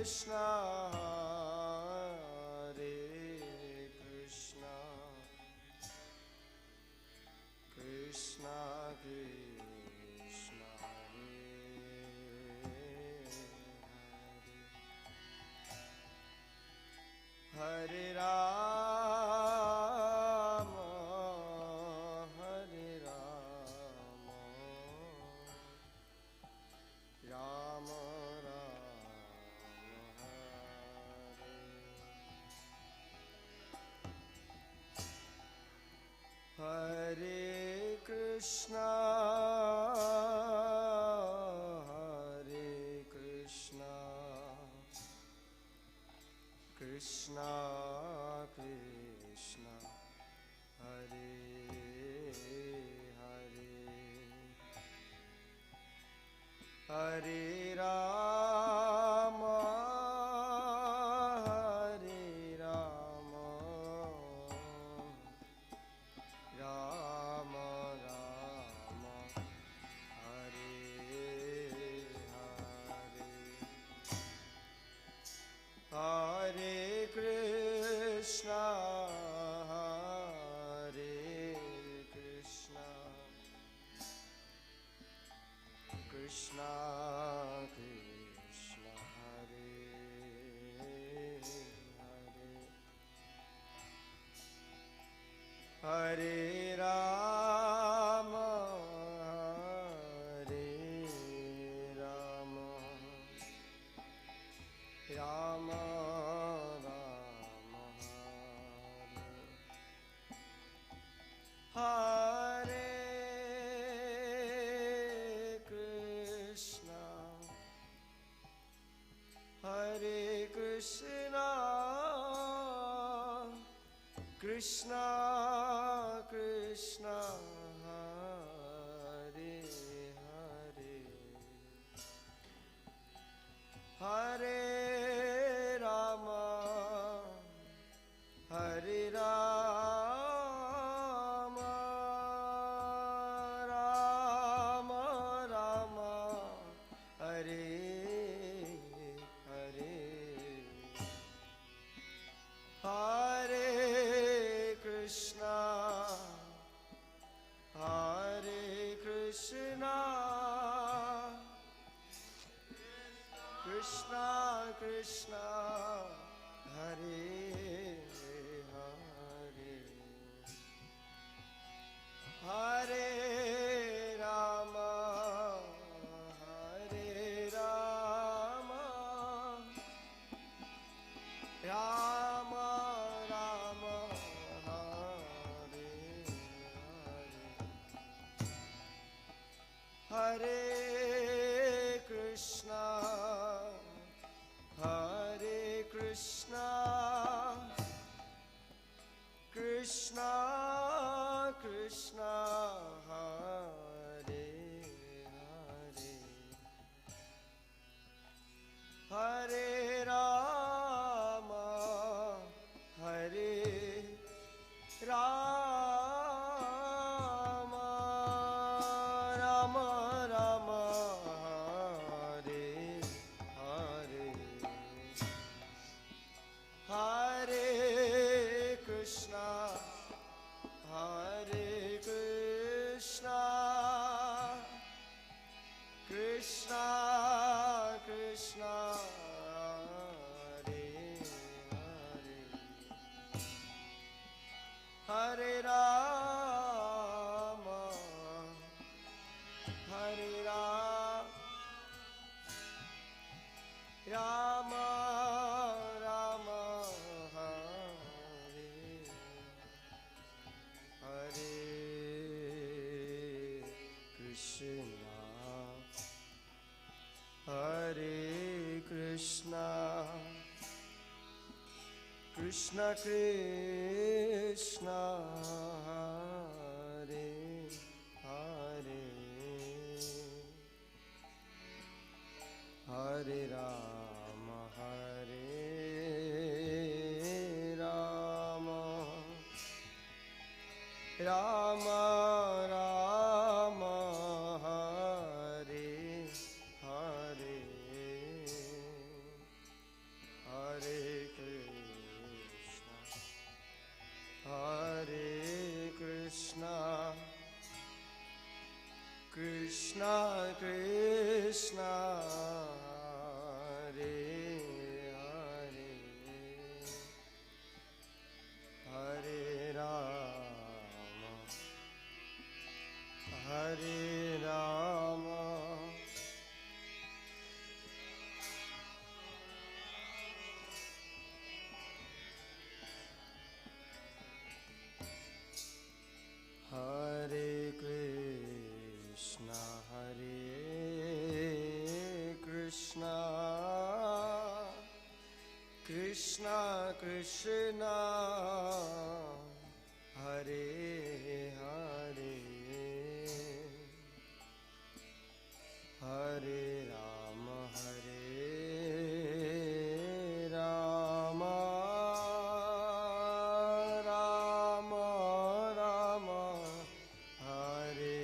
Hare Rama, Hare Rama, Rama Rama, Hare Hare Krishna, Hare Krishna, Krishna Krishna, Hare Hare, Hare Rama, Hare Rama, Rama Rama, Hare Hare, Hare Krishna, Hare Krishna, Krishna Krishna, Hare Hare, Hare Rama, Hare Rama, Rama Rama, Hare Krishna, Hare Krishna, Krishna Krishna, Hare Hare, Hare Rama, Hare Rama, Rama Rama, Hare Hare, Hare Krishna, Hare Krishna, Krishna Krishna, Hare Hare, Hare Rama, Hare Rama, Rama Rama, Hare Hare, Hare Krishna, Hare Krishna, Krishna Krishna, Hare Hare, Hare Rama, Hare Rama, Rama Rama, Hare Hare, Hare Krishna, Hare Krishna, Krishna Krishna, Hare Hare, Hare Rama, Hare Rama, Rama Rama, Hare Hare, Krishna, Hare Krishna, Krishna Krishna, Hare Hare, Hare Rama, Hare Rama, Rama Rama, Hare Hare, Krishna, Hare Hare, Hare Rama, Rama Rama, Hare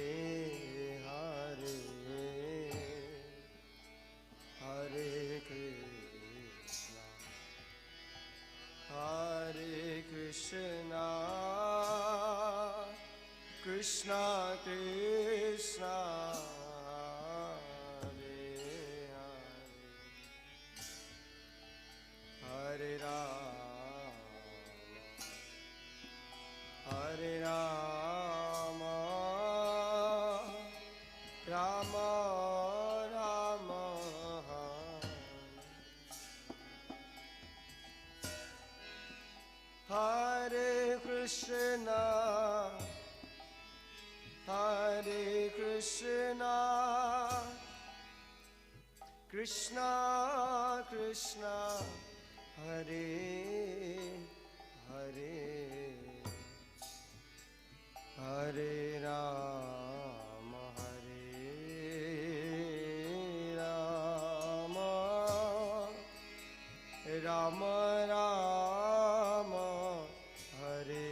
Hare, Hare Krishna, Hare Krishna, Krishna Krishna, Hare Hare, Hare Rama, Rama Rama, Hare Krishna, Hare Krishna, Krishna Krishna, Hare Hare, Hare Rama, Rama Rama, Hare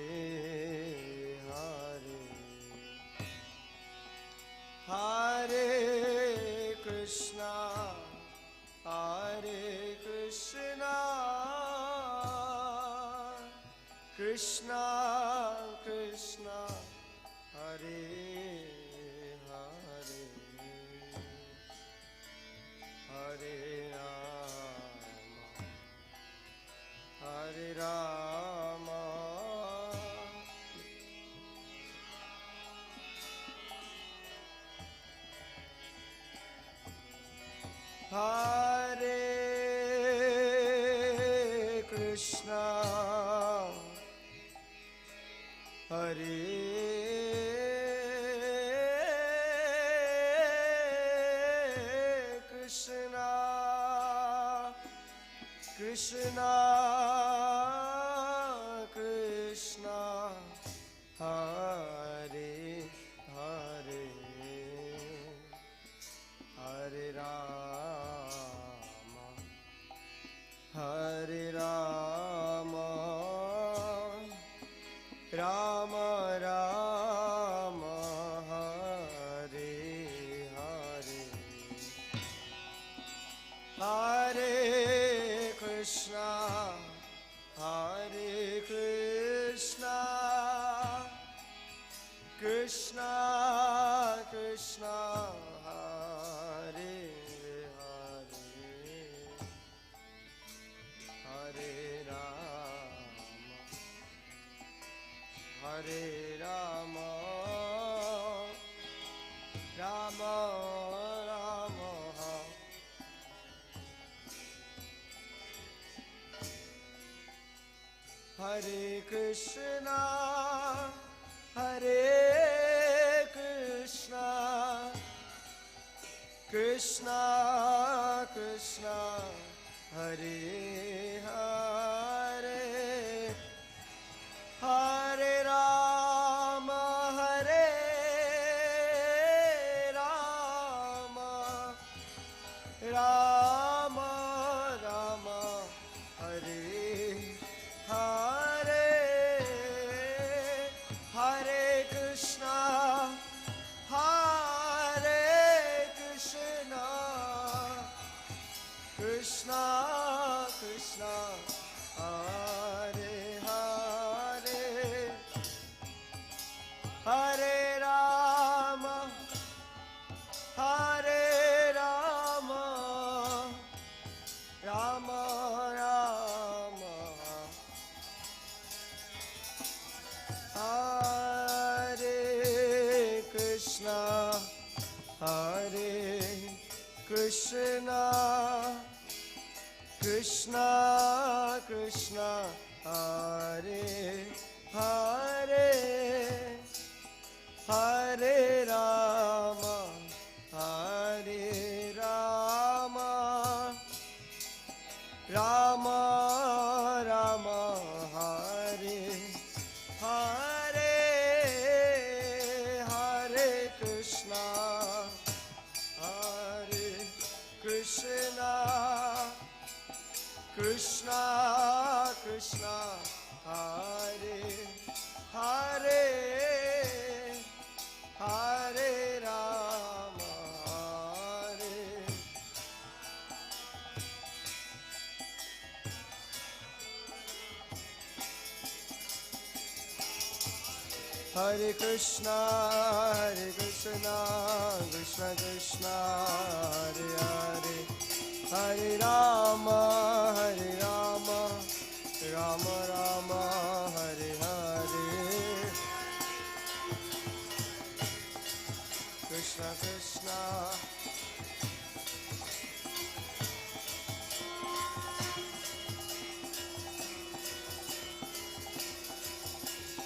Hare, Hare Krishna, Hare Krishna, Krishna Krishna, Hare Hare, Hare Rama, Hare Krishna, Hare Krishna, Krishna Krishna, Hare Hare, Hare Rama, Hare Rama, Rama Rama, Hare Hare, Hare Krishna, Hare Krishna, Krishna Krishna, Hare Hare, Hare Rama, Hare Rama, Rama Rama, Hare Krishna, Hare Krishna, Krishna Krishna, Hare Hare, Hare Rama, Hare Rama, Rama Rama, Hare Hare, Hare Krishna, Hare Krishna, Krishna Krishna, Hare Hare, Hare Rama, Hare Rama, Rama Rama, Hare Krishna, Hare Krishna, Krishna Krishna, Hare Hare, Hare Rama, Hare Rama, Rama Rama, Krishna, Hare Hare, Hare Rama, Hare Krishna, Krishna Krishna, Hare Hare, Hare Rama, Rama Rama, Hare Hare, Krishna Krishna,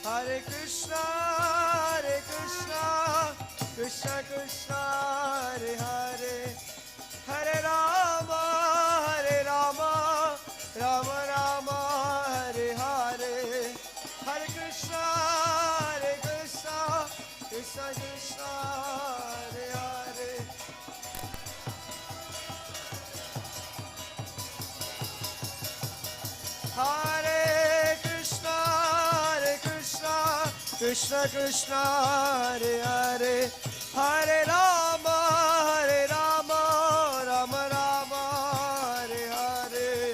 Hare Krishna, Krishna Krishna, Hare Hare, Hare Rama, Rama Rama, Hare Hare, Hare Krishna, Krishna Krishna, Hare Hare, Hare Krishna, Krishna Krishna, Hare Hare, Hare Rama, Rama Rama, Hare Hare,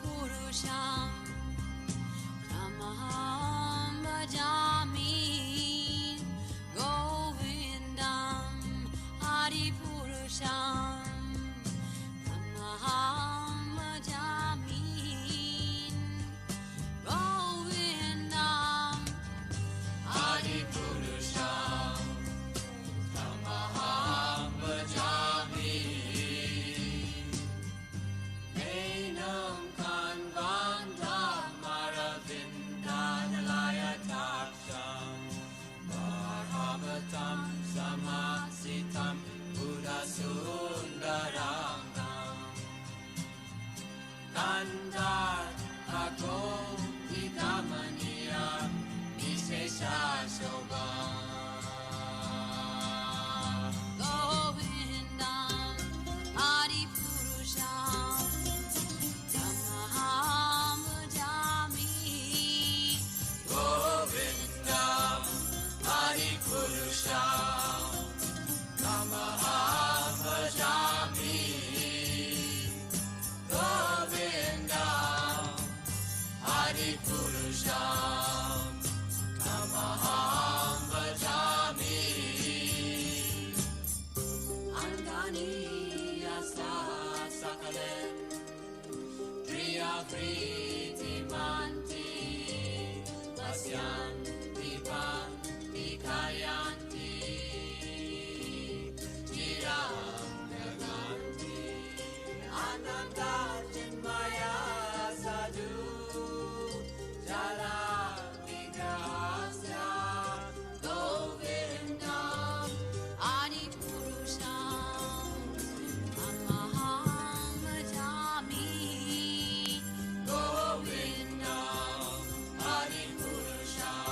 Purusham Tamaham Bhajami Govindam Hari Purusham Tamaham Bhajami Govindam Hari Purusham Tamaham Bhajami Enam Bhagavatam samasitam Buddha sundarangam Kandar Ako Vikamaniya Vishesha Shobham Govindam Adi Purusham Tamaham Bhajami Govindam Hari Purusham Tamaham Bhajami Govindam Hari Purusham Tamaham Bhajami Angani Yasa Sakalen Priya Priti Manti Vasyan Dipan Kayanti Jiram Naganti Ananda Chinmaya Sadhu Jala Vigrahasya Govindam Adi Purusham Tamaham Bhajami Govindam Adi Purusham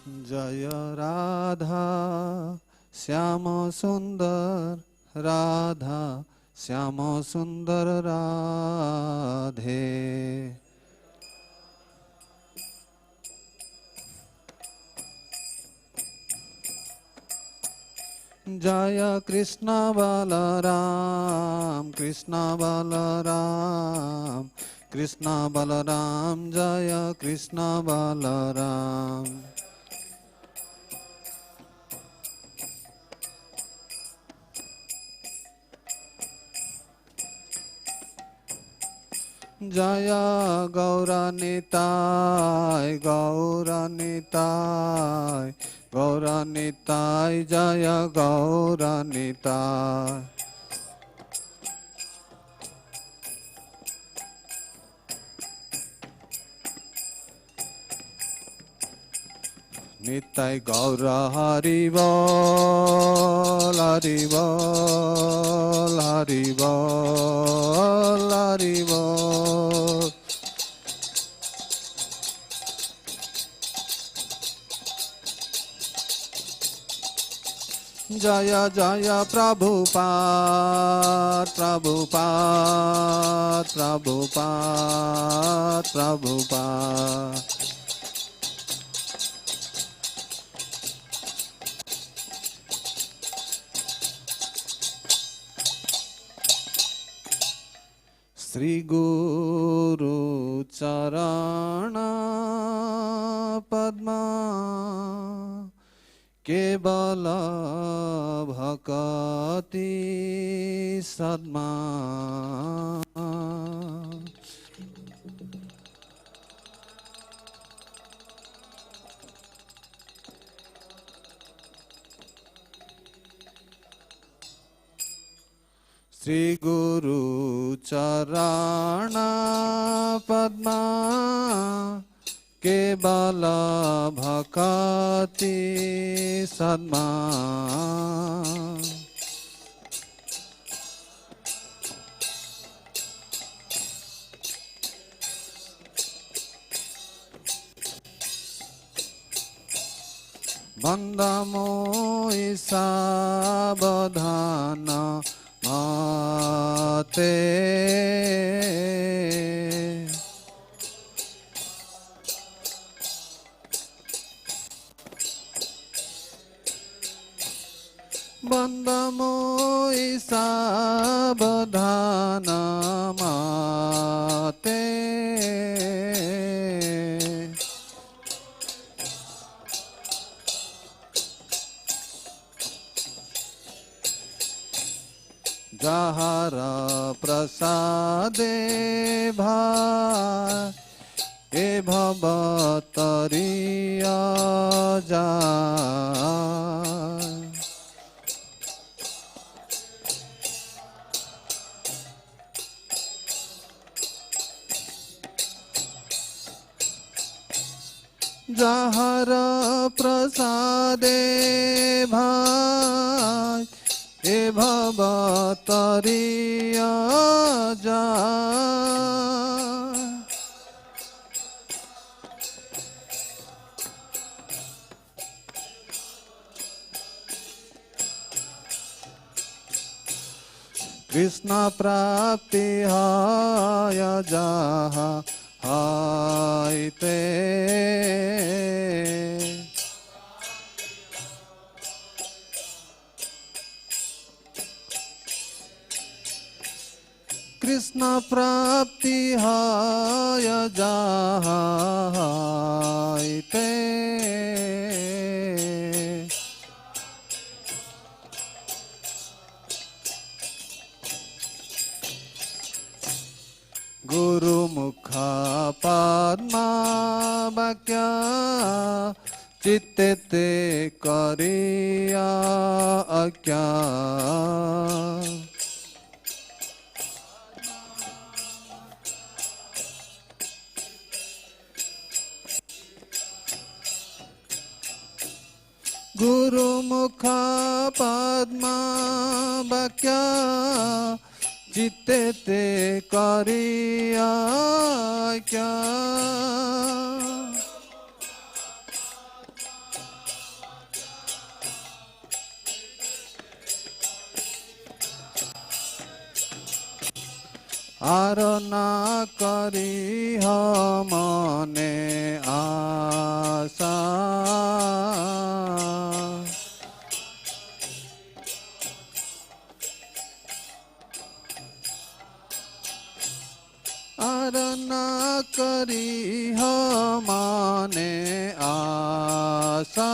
जय राधा श्याम सुंदर राधा श्याम सुंदर राधे। जय कृष्ण बलराम कृष्ण बलराम कृष्ण बलराम जय कृष्ण बलराम। जय गौरनिताय गौरनिताय गौरनिताय जय गौरनिताय। निताय गौर हरि बोल हरि बोल हरि बोल हरि बोल। जय जय प्रभुपाद प्रभुपाद प्रभुपाद प्रभुपाद। श्री गुरु चरण पद्मा केवल भक्ति सद्मा। श्री गुरु चरण पद्मा केवल भक्ति सद्मा। बंद मोहि सावधान माते बंद मोहि सावधान माते। जहर प्रसादे भाई ए भवतरिया जाय। जहर प्रसादे भाई ए भवतरिया जाय। कृष्ण प्राप्ति हाय जहाँ हायते। कृष्ण प्राप्ति हाय जहाँ हायते। गुरुमुख पद्मा वाक्य चित्ते ते करिया अज्ञा। गुरुमुख पद्मा वाक्य चित्ते ते करिया क्या। आरना करी मने आशा आरना करी मने आशा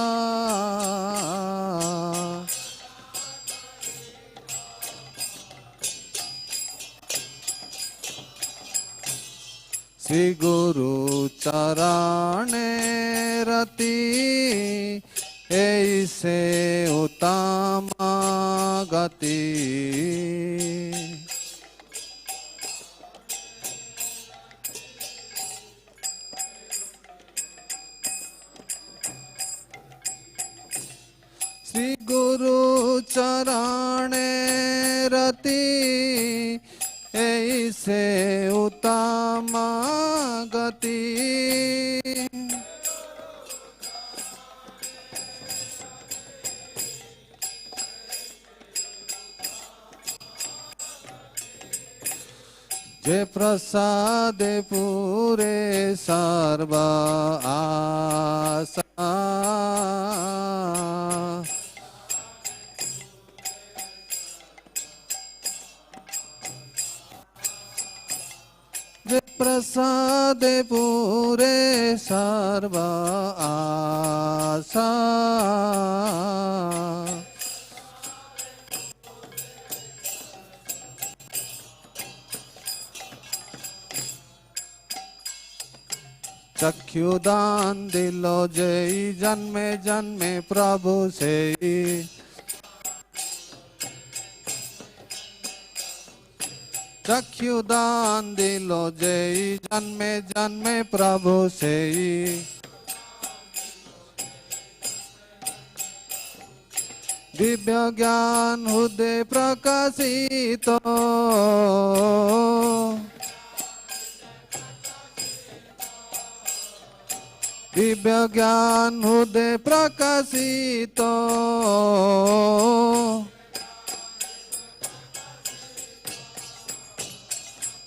श्री गुरु चरणे रति ऐसे उत्तम गति श्री गुरु चरणे रति ऐसे उत्तम गति जे प्रसाद पूरे सर्व आशा जे प्रसाद पूरे सर्व आशा चक्षुदान दिलो जय जन्मे जन्मे प्रभु से चक्षुदान दिलो जय जन्मे जन्मे प्रभु से दिव्य ज्ञान हृदय प्रकाशित दिव्य ज्ञान हृदय प्रकाशित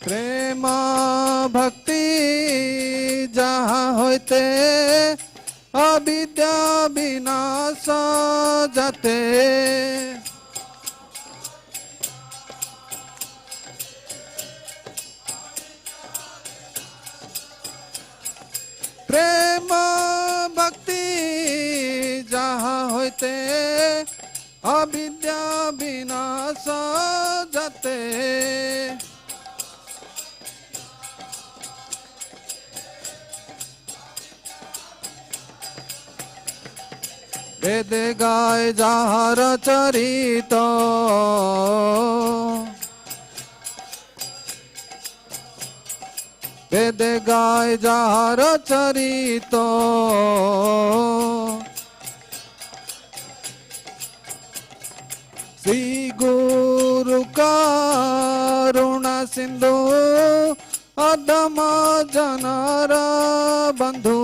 प्रेम भक्ति जहाँ होते अविद्या विनाश जाते प्रेम भक्ति जहाँ होते अविद्या विनाश जाते वेद गाय जाहर चरित वेद गाय जाहर चरित श्री गुरु करुणा सिंधु अधम जनर बंधु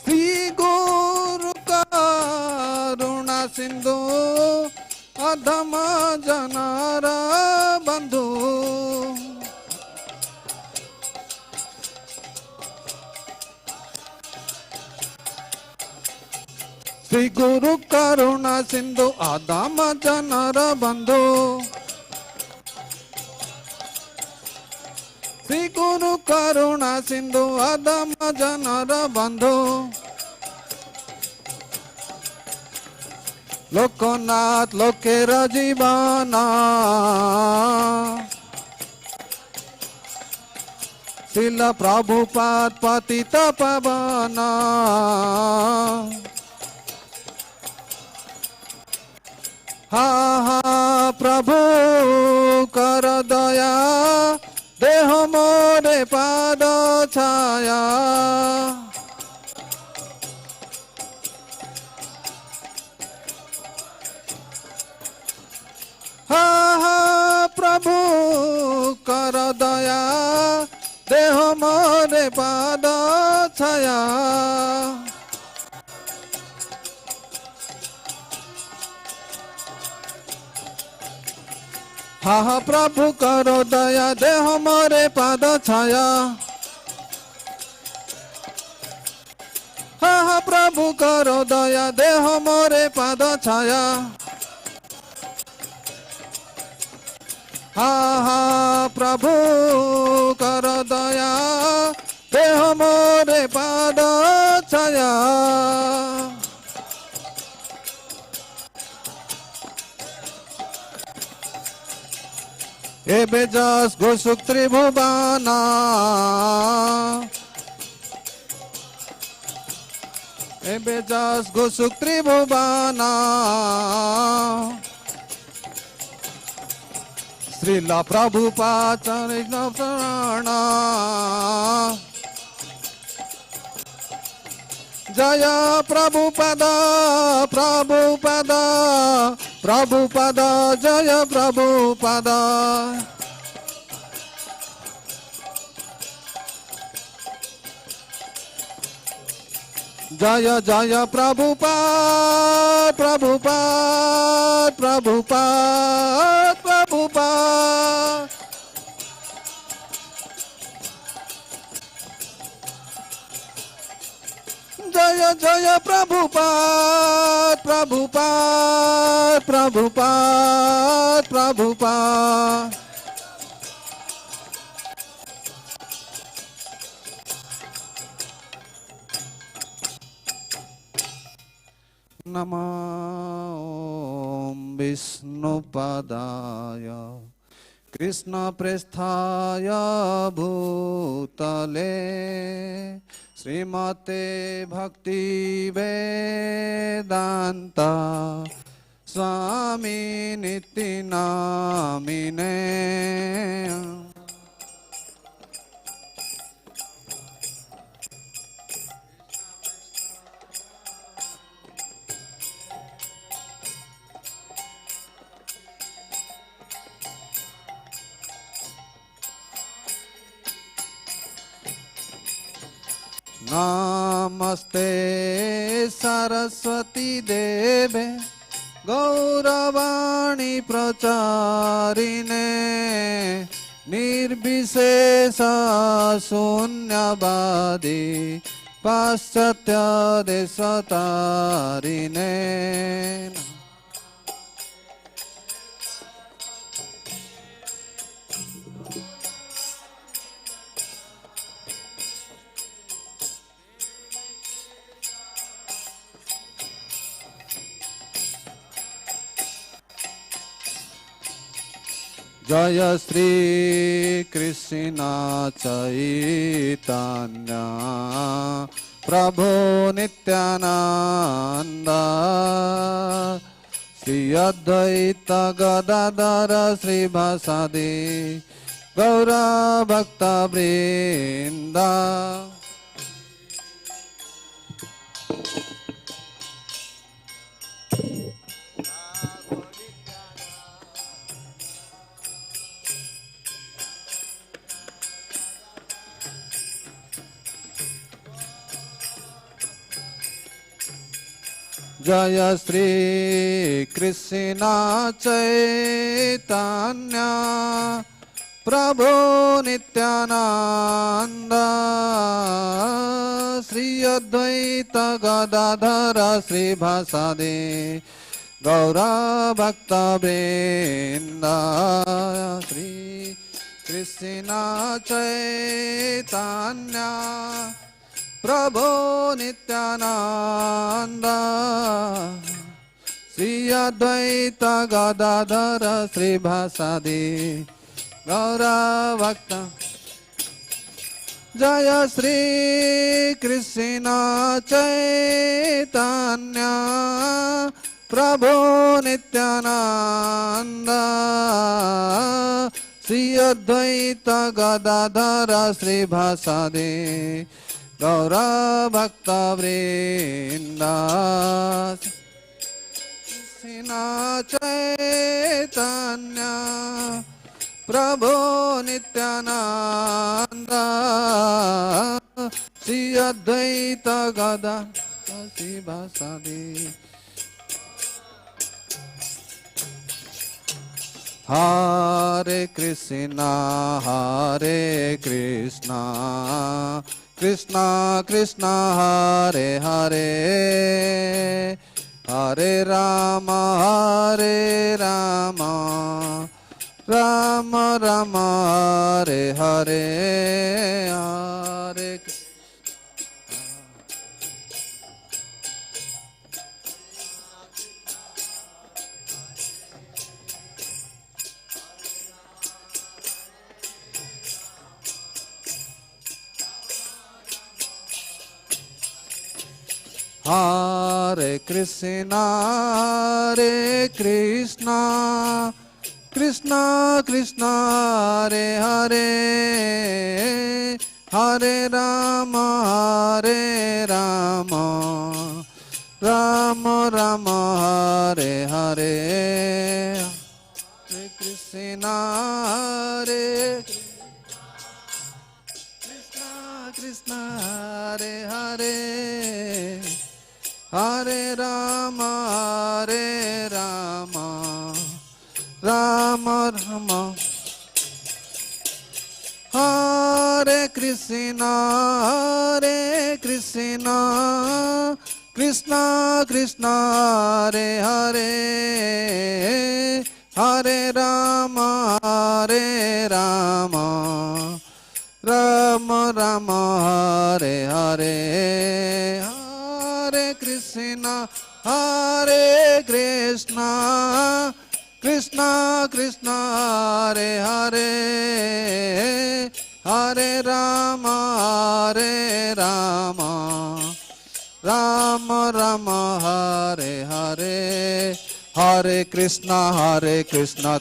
श्री गुरु करुणा सिंधु अधम जनर बंधु श्री गुरु करुणा सिंधु अधम जनर बंधु श्री गुरु करुणा सिंधु अधम जनर बंधु लोकनाथ लोकेर जीवन शिल प्रभुपाद पतित पावन हा हा प्रभु कर दया देह मोरे पाद छाया हा हा प्रभु कर दया देह मोरे पाद छाया हा हा प्रभु करो दया दे हमारे पाद छाया हा हा प्रभु करो दया दे हमारे पाद छाया हा हा प्रभु करो दया दे हमारे पाद छाया एबे जस गोसुक त्रिभुवना एबे जस गोसुक त्रिभुवना श्रीला प्रभुपाद चरण जय प्रभुपद प्रभुपद प्रभुपद जय प्रभुपद जय जय प्रभुपाद प्रभुपाद प्रभुपाद प्रभुपाद जय जय प्रभुपाद प्रभुपाद प्रभुपाद प्रभुपाद नमो विष्णुपदाय कृष्णप्रेष्ठाय भूतले श्रीमते भक्ति वेदांत स्वामी निति नामिने नमस्ते सरस्वती देवे गौरवाणी प्रचारिणे निर्विशेष शून्यवादी पाश्चात्य देशतारिणे जय श्री कृष्ण चैतन्य प्रभु नित्यानंद श्री अद्वैत गदाधर श्रीवासादि गौर भक्त वृंद जय श्री कृष्ण चैतन्य प्रभु नित्यानंद श्री अद्वैत गदाधर श्रीवासादि गौर भक्त वृंद श्री कृष्ण चैतन्य प्रभु नित्यानंद श्री अद्वैत गदाधर श्रीवासादि गौर भक्त जय श्री कृष्ण चैतन्य प्रभु नित्यानंद श्री अद्वैत गदाधर श्रीवासादि गौर भक्त वृंद कृष्ण चैतन्य प्रभु Nityanand Shri Advaita Gadadhar श्रीवासादि Hare Krishna, Krishna Krishna, Hare Hare, Hare Rama, Rama Rama, Hare Hare, Hare Hare Krishna, Krishna Krishna, Hare Hare, Hare Rama, Rama Rama, Hare Hare, Hare Krishna, Krishna Krishna, Hare Hare, Hare Rama, Rama Rama, Hare Krishna, Krishna Krishna, Hare Hare, Hare Rama, Rama Rama, Hare Hare, Hare Krishna, Krishna Krishna, Hare Hare, Hare Rama, Rama Rama, Hare Hare, Hare Krishna, Krishna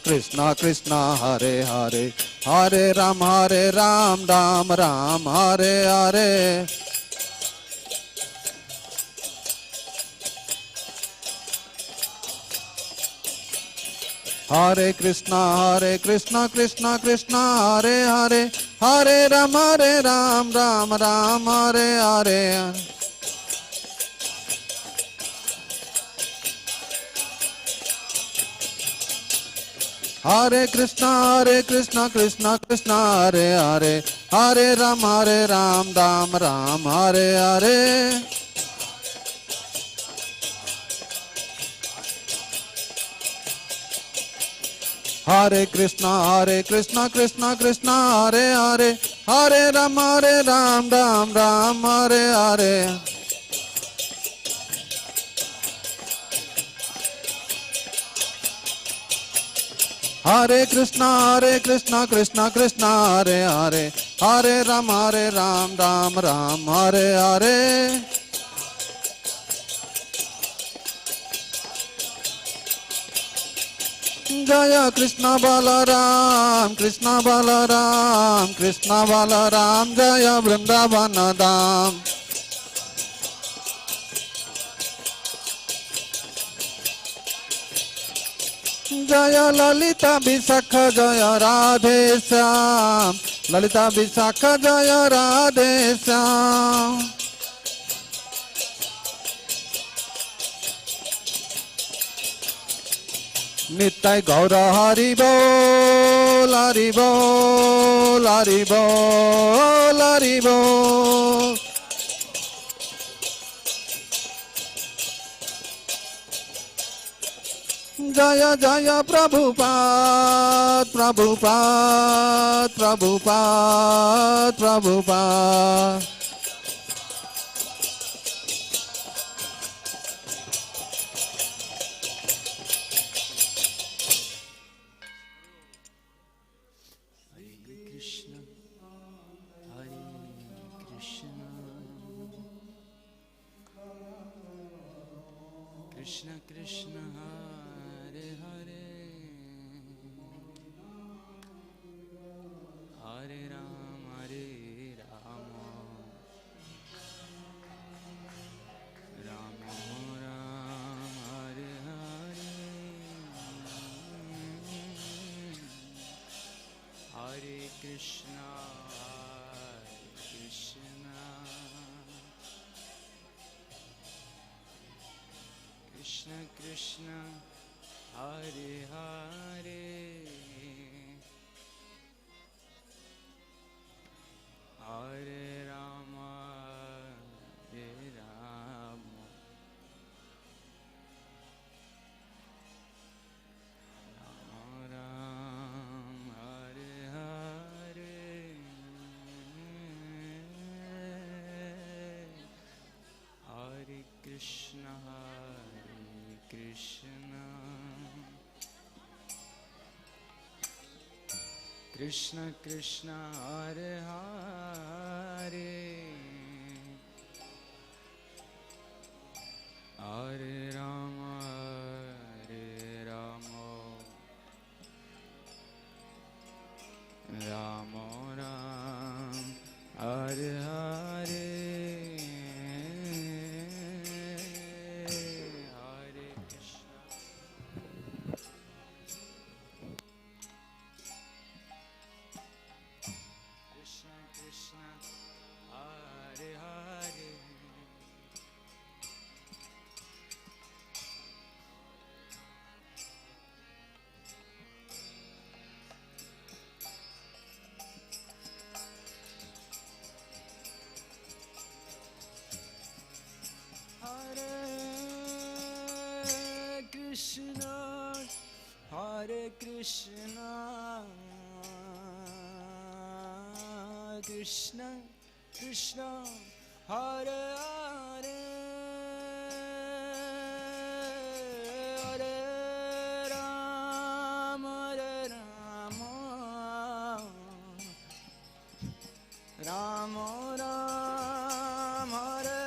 Krishna, Hare Hare, Hare Ram, Ram Ram, Hare Hare. Hare Krishna, Krishna Krishna, Hare Hare, Hare Ram, Ram Ram, Hare Hare. Hare Krishna, Krishna Krishna, Hare Hare, Hare Ram, Ram Ram, Hare Hare. Hare Krishna, Krishna Krishna, Hare Hare, Hare Ram, Ram Ram, Hare Hare. Hare Krishna, Krishna Krishna, Hare Hare, Hare Ram, Ram Hare Hare. Jaya Krishna Balaram, Krishna Balaram, Krishna Balaram, Jaya Vrindavan Dham. Jaya Lalita Visakha, Jaya Radhe Syam, Lalita Visakha, Jaya Radhe Syam. Nittai Gaura Hari Bol, Hari Bol, Hari Bol, Hari Bol. Jaya Jaya Prabhupada, Prabhupada, Prabhupada, Prabhupada. Krishna Krishna Hare Hare Hare Rama Rama Rama Hare Hare Hare Krishna Krishna Krishna Krishna Hare Hare Krishna, Krishna Krishna Hare Hare, Hare Rama Hare Rama, Rama Ram Hare Hare, Hare Krishna, Krishna Krishna Hare Hare, Hare Krishna, Hare Krishna, Krishna Krishna Hare Hare, Hare Rama Rama Ram Hare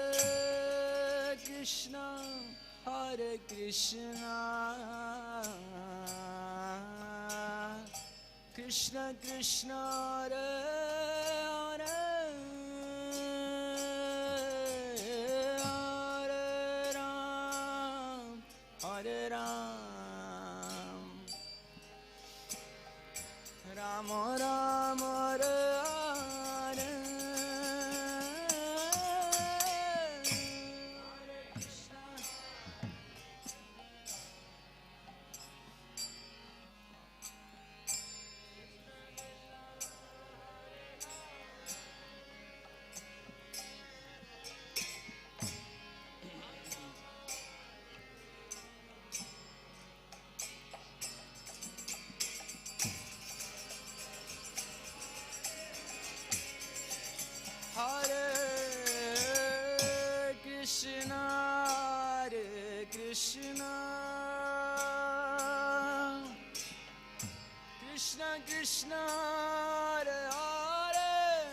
Hare Krishna, Hare Krishna, Krishna Krishna Hare Hare, Hare Ram, Hare Ram, Rama Rama Hare Hare, Hare Krishna, Hare Krishna, Krishna Krishna Hare Hare,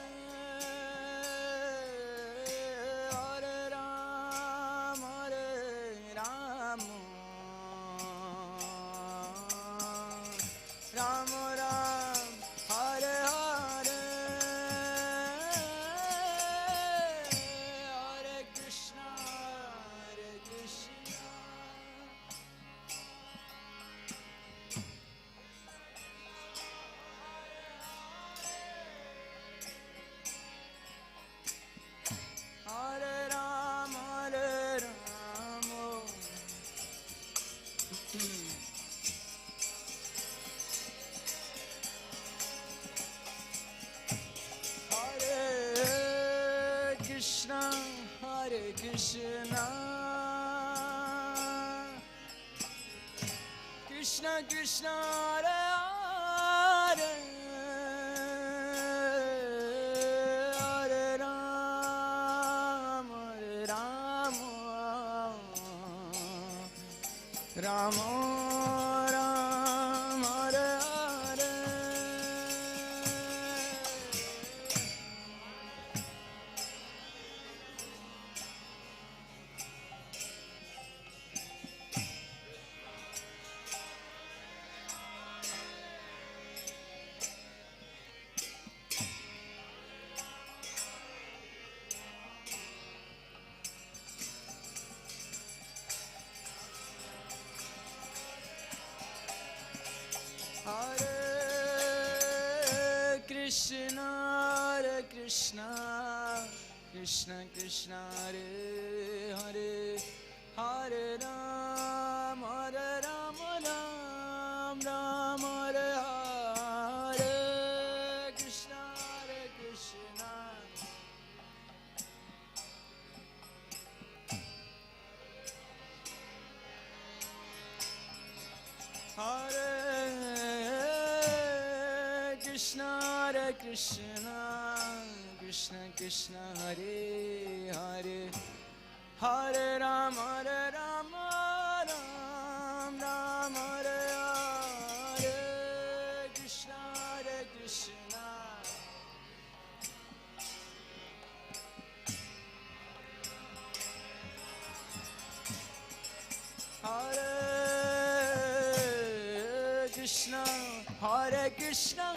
Hare Ram Hare Ram, Ram Ram Hare Hare, Hare Krishna, Hare Krishna, Hare Ram Hare Ram, Hare Krishna, Hare Krishna, Krishna Krishna Hare Hare, Hare Ram Ram, Rama Ram Hare Hare, Krishna, Hare Hare, Hare Ram, Hare Ram, Ram Ram, Hare Hare, Krishna, Hare Krishna. Hare Krishna, Hare Krishna, Krishna Krishna, Hare Hare, Hare Ram, Hare Ram, Ram Ram, Hare Hare, Krishna, Hare Krishna. Hare Krishna, Hare Krishna,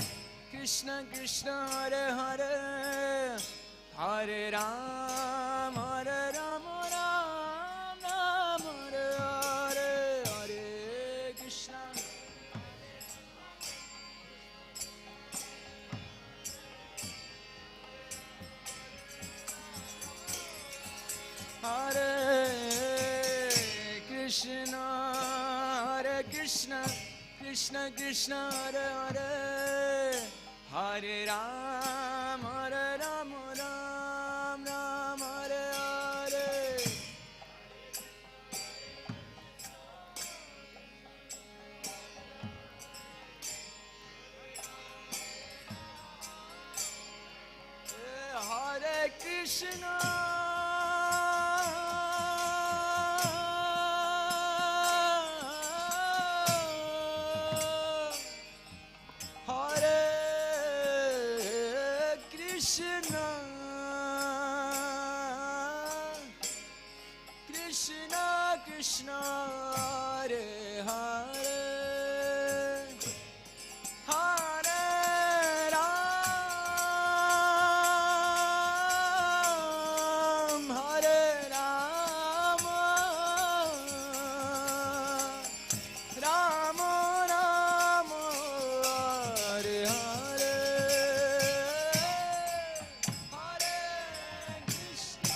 Krishna Krishna, Hare Hare, Hare Ram, Hare Ram, Ram Ram, Hare Hare, Hare Krishna. Hare Krishna, Hare Krishna, Krishna Krishna, Hare Hare, Hare Ram, Hare Ram, Ram Ram, Hare Hare. Hare Krishna, Krishna Krishna, Hare Hare, Hare Ram, Hare Ram, Ram Ram, Hare Hare, Hare Krishna,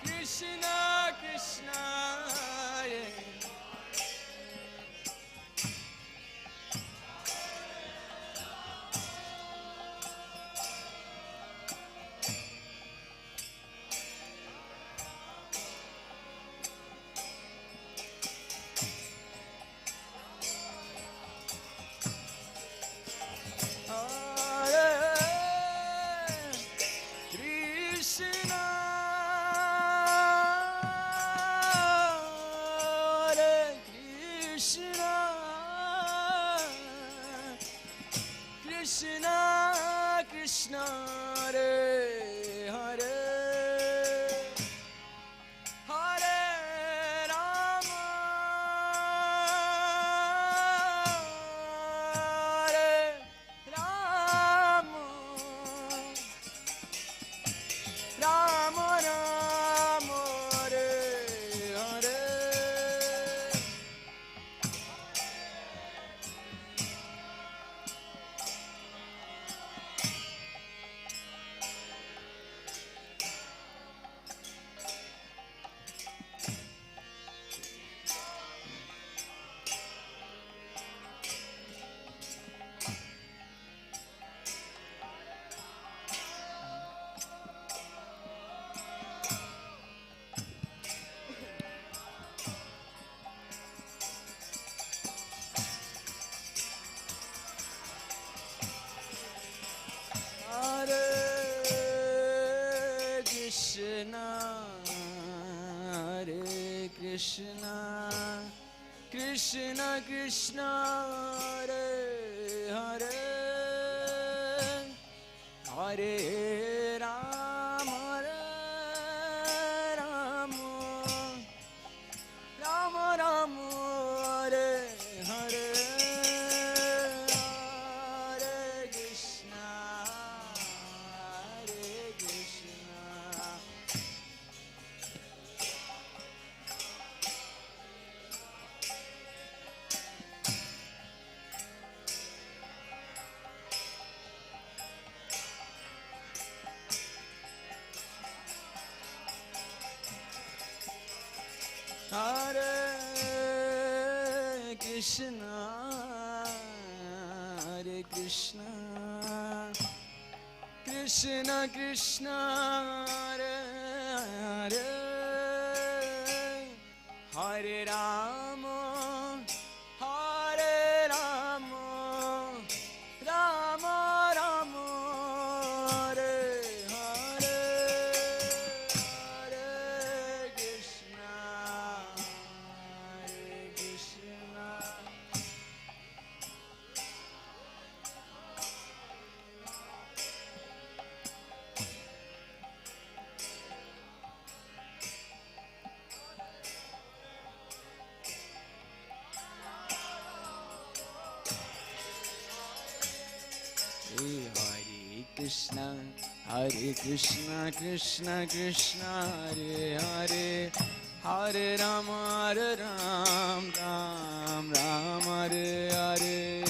Krishna Krishna, yeah. Hare Krishna, Hare Krishna, Krishna Krishna, Hare Hare, Hare Rama, Hare Rama, Rama Rama, Hare Hare. Hare Krishna, Hare Krishna, Krishna Krishna, Hare Hare, Hare Ram, Hare Ram, Ram Ram, Hare Hare, Hare Krishna, Hare Krishna. Krishna, Hare Krishna, Krishna Krishna, Hare Hare, Hare Rama, Hare Rama, Rama Rama, Hare Hare, Hare Krishna, Hare Krishna. Hare Krishna, Krishna Krishna, Hare Hare, Hare Rama, Ram, Ram, Hare Hare.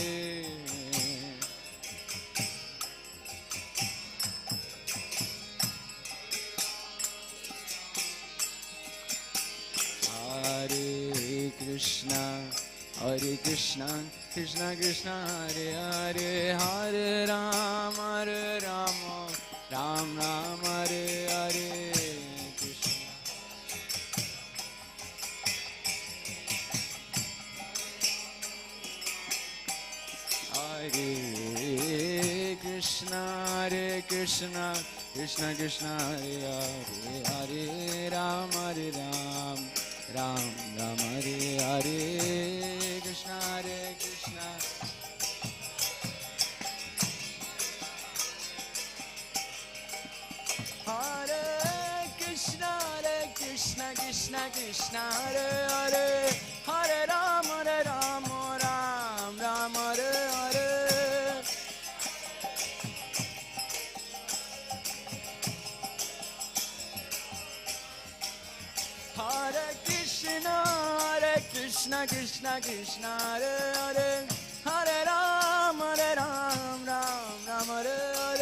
Hare Krishna, Krishna Krishna, Hare Hare, Hare Ram, Ram, Ram, Hare Hare. Krishna. Hare Krishna, Krishna Krishna, Hare Hare, Hare Ram, Ram, Ram, Hare Hare. Krishna, Krishna. Hare Krishna, Krishna Krishna, Hare Hare, Hare Ram, Ram, Ram, Hare Hare. Hare Krishna, Krishna Krishna, Hare Hare, Hare Ram, Ram, Hare Hare.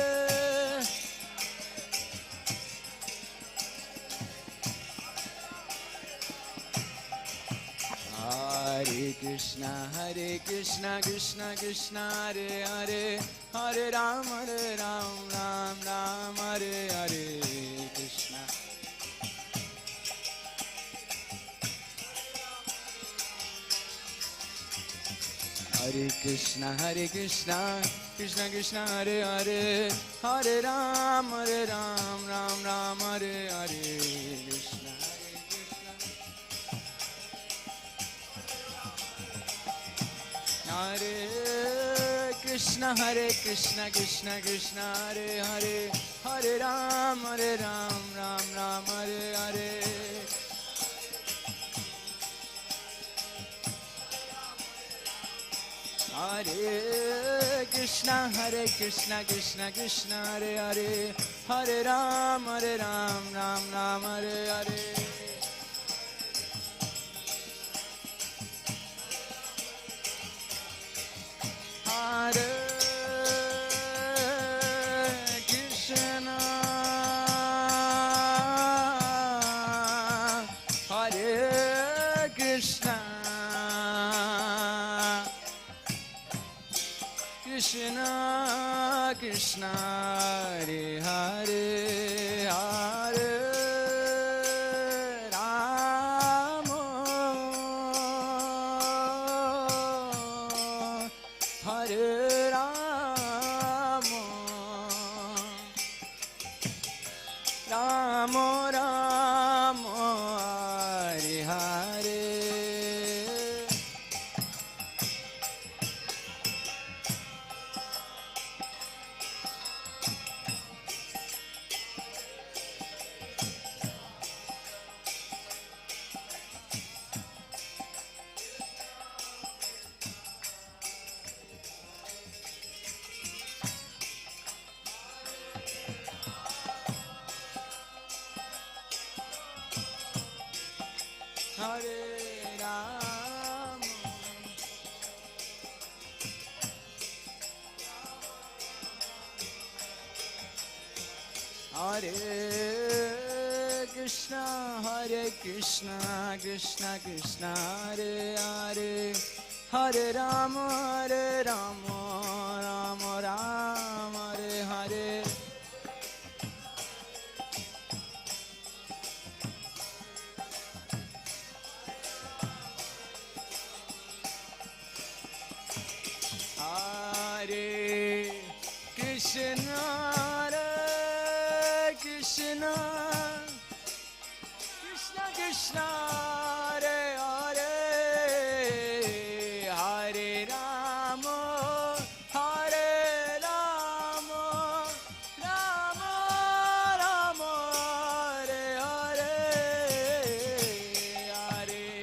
Hare Krishna, Krishna Krishna, Hare Hare, Hare Ram, Ram, Hare Hare. Krishna. Hare Krishna, Krishna Krishna, Hare Hare, Hare Ram, Ram, Hare Hare. Krishna. Hare Krishna, Krishna Krishna, Hare Hare, Hare Ram, Ram, Hare Hare. Hare Krishna, Krishna Krishna, Hare Hare, Hare Ram, Ram, Hare Hare. Hare Krishna, Hare Krishna, Krishna Krishna, Hare Hare, Hare Rama, Hare Rama, Rama Rama, Hare Hare. Hare Rama, Hare Krishna, Krishna Krishna, Hare Hare, Hare Rama, Hare Rama, Rama Rama, Hare Hare. Hare Krishna, Hare Krishna, Krishna Krishna, Hare Hare, Hare Rama, Hare Rama, Rama Rama, Hare Hare, Hare.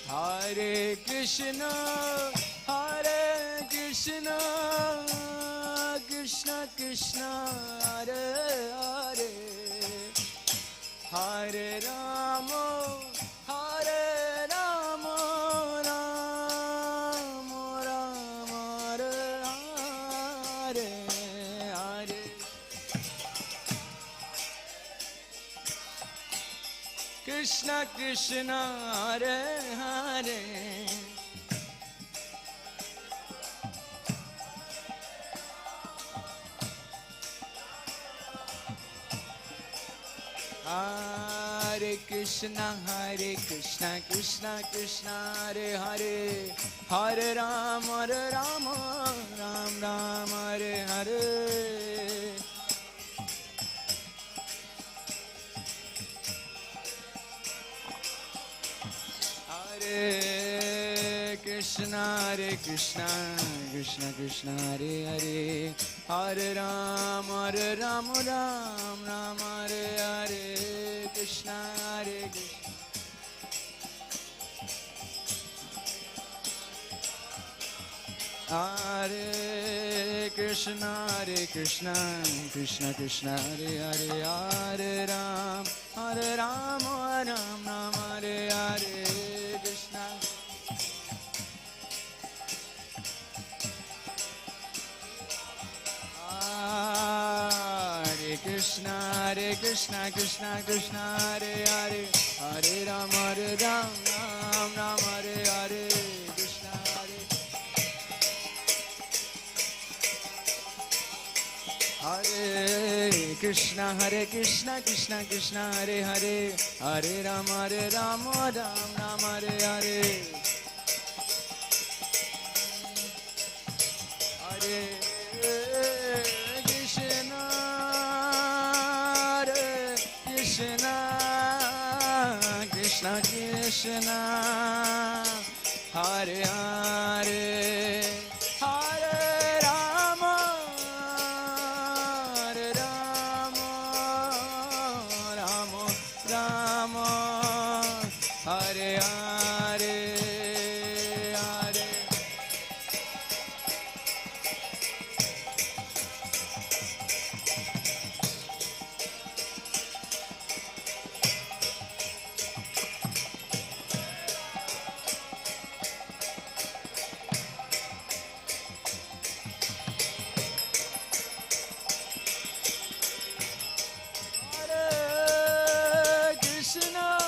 Hare Krishna, Hare Krishna, Krishna Krishna, Hare Hare, Hare Rama, Hare Rama, Rama Rama, Hare Hare, Hare. Krishna Krishna, Hare Hare. Hare Krishna, Krishna Krishna, Hare Hare, Hare Rama, Rama Rama, Hare Hare. Hare Krishna, Krishna Krishna, Hare Hare, Hare Rama, Rama Rama, Hare Hare. Krishna, Hare Krishna. Hare Krishna, Krishna Krishna, Hare Hare, Hare Rama, Rama Rama, Hare Hare. Krishna. Hare Krishna, Krishna Krishna, Hare Hare, Hare Rama, Rama, Hare Hare. Krishna, Hare. Hare Krishna, Krishna Krishna, Hare Hare, Hare Rama, Rama Rama, Hare Hare. Hare Krishna, Krishna Krishna Krishna, Hare Hare, Hare Rama, Rama Rama, Hare Hare, Hare. Hare Krishna,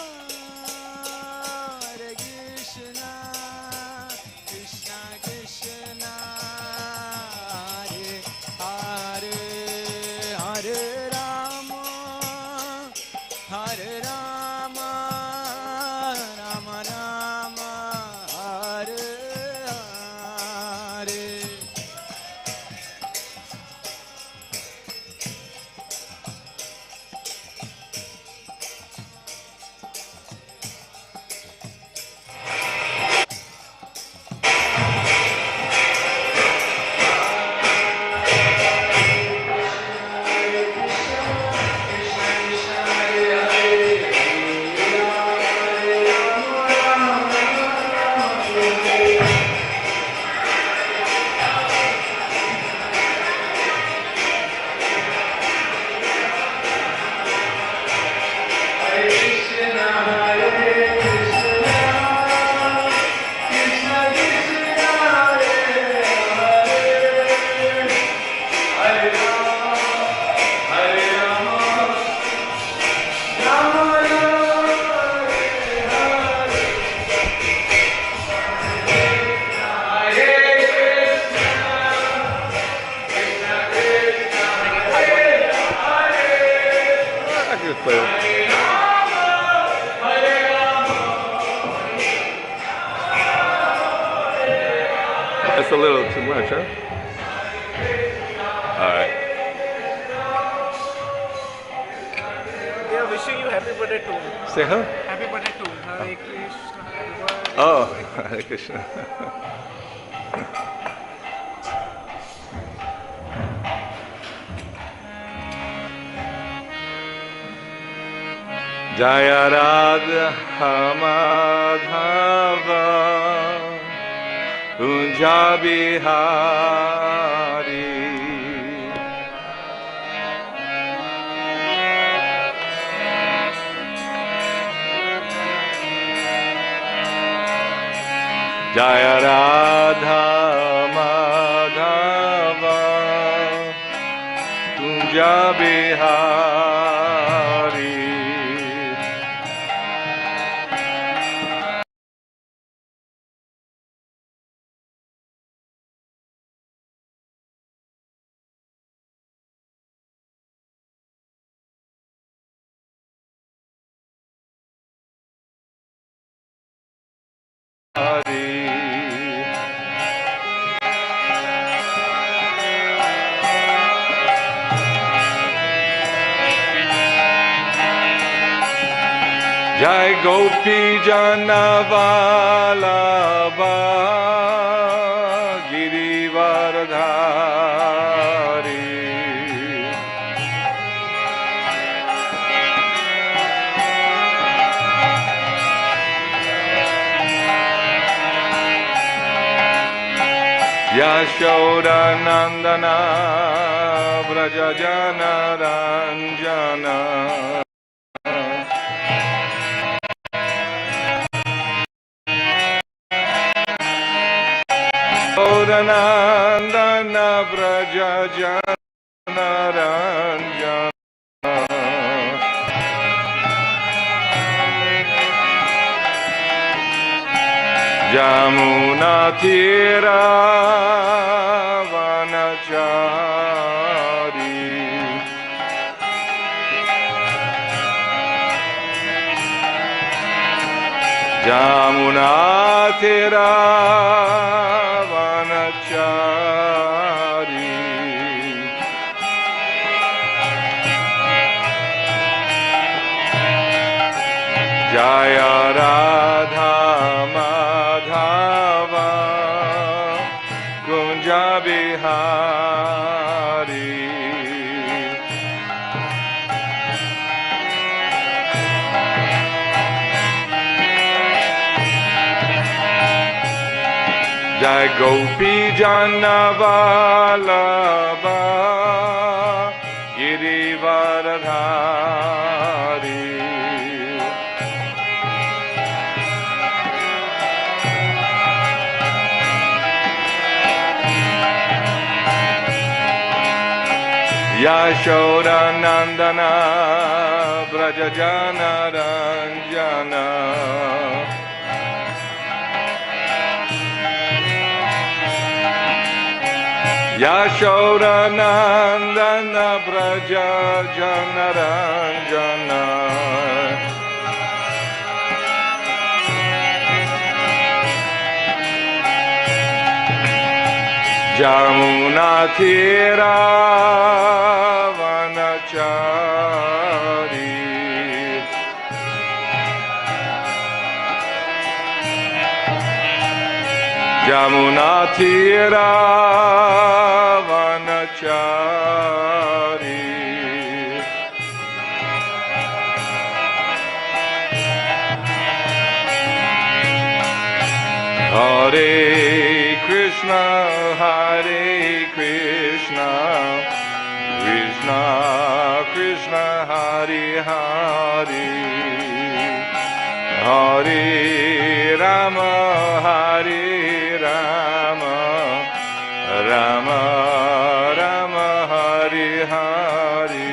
a little too much, huh? All right. They are wishing you happy birthday too. Say huh? Happy birthday too. Hare Krishna. Happy birthday. Oh, Hare Krishna. Jaya Radha Madhava Kunja Bihari Jaya Radha Madhava Kunja Bihari Jai Gopi Janavalabha Girivardhari Yashoda Nandana Vrajajana Ranjana Nandana Braja Jana Ranjana Jamuna Tira Vanachari Jamuna Tira Vanachari Jaya Radha Madhava Kunja Bihari Jai Gopi Janavalabha Girivardhari Yashoda Nandana Vrajajana Ranjana Yashoda Nandana Braja Janaranjana Jamuna Tira Vanachari Jamuna Tira Vanachari Hare Krishna Hare Krishna Krishna Krishna Hare Hare Hare Rama Hare Rama Rama Rama Hare Hare